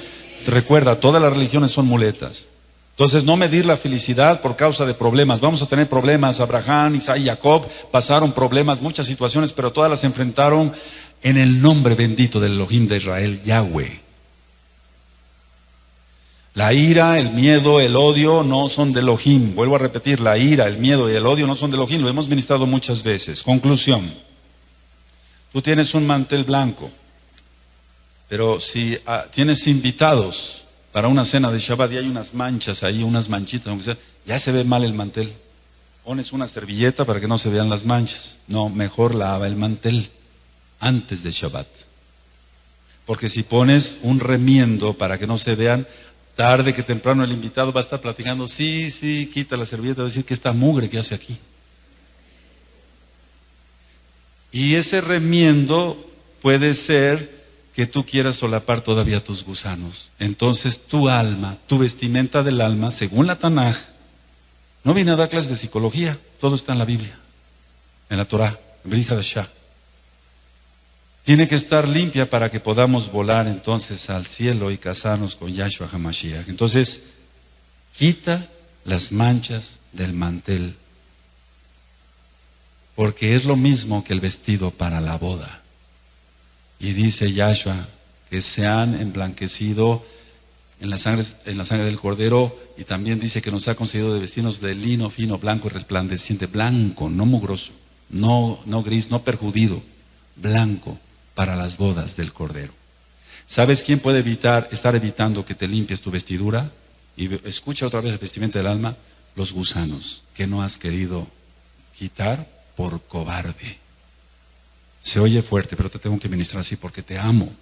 Recuerda, todas las religiones son muletas. Entonces, no medir la felicidad por causa de problemas. Vamos a tener problemas. Abraham, Isaac y Jacob pasaron problemas, muchas situaciones, pero todas las enfrentaron en el nombre bendito del Elohim de Israel, Yahweh. La ira, el miedo, el odio no son de Elohim. Vuelvo a repetir, la ira, el miedo y el odio no son de Elohim. Lo hemos ministrado muchas veces. Conclusión. Tú tienes un mantel blanco, pero si tienes invitados para una cena de Shabbat y hay unas manchas ahí, unas manchitas, aunque sea, ya se ve mal el mantel. Pones una servilleta para que no se vean las manchas. No, mejor lava el mantel antes de Shabbat. Porque si pones un remiendo para que no se vean, tarde que temprano el invitado va a estar platicando, sí, quita la servilleta, va a decir que esta mugre que hace aquí. Y ese remiendo puede ser que tú quieras solapar todavía tus gusanos. Entonces tu alma, tu vestimenta del alma, según la Tanaj, no vine a dar clases de psicología, todo está en la Biblia, en la Torah, en Brit Hadashah. Tiene que estar limpia para que podamos volar entonces al cielo y casarnos con Yahshua HaMashiach. Entonces, quita las manchas del mantel, porque es lo mismo que el vestido para la boda. Y dice Yahshua que se han emblanquecido en la sangre del Cordero, y también dice que nos ha concedido de vestirnos de lino fino, blanco y resplandeciente, blanco, no mugroso, no gris, no perjudido, blanco para las bodas del Cordero. ¿Sabes quién puede estar evitando que te limpies tu vestidura? Y escucha otra vez el vestimenta del alma, los gusanos que no has querido quitar por cobarde. Se oye fuerte, pero te tengo que ministrar así porque te amo.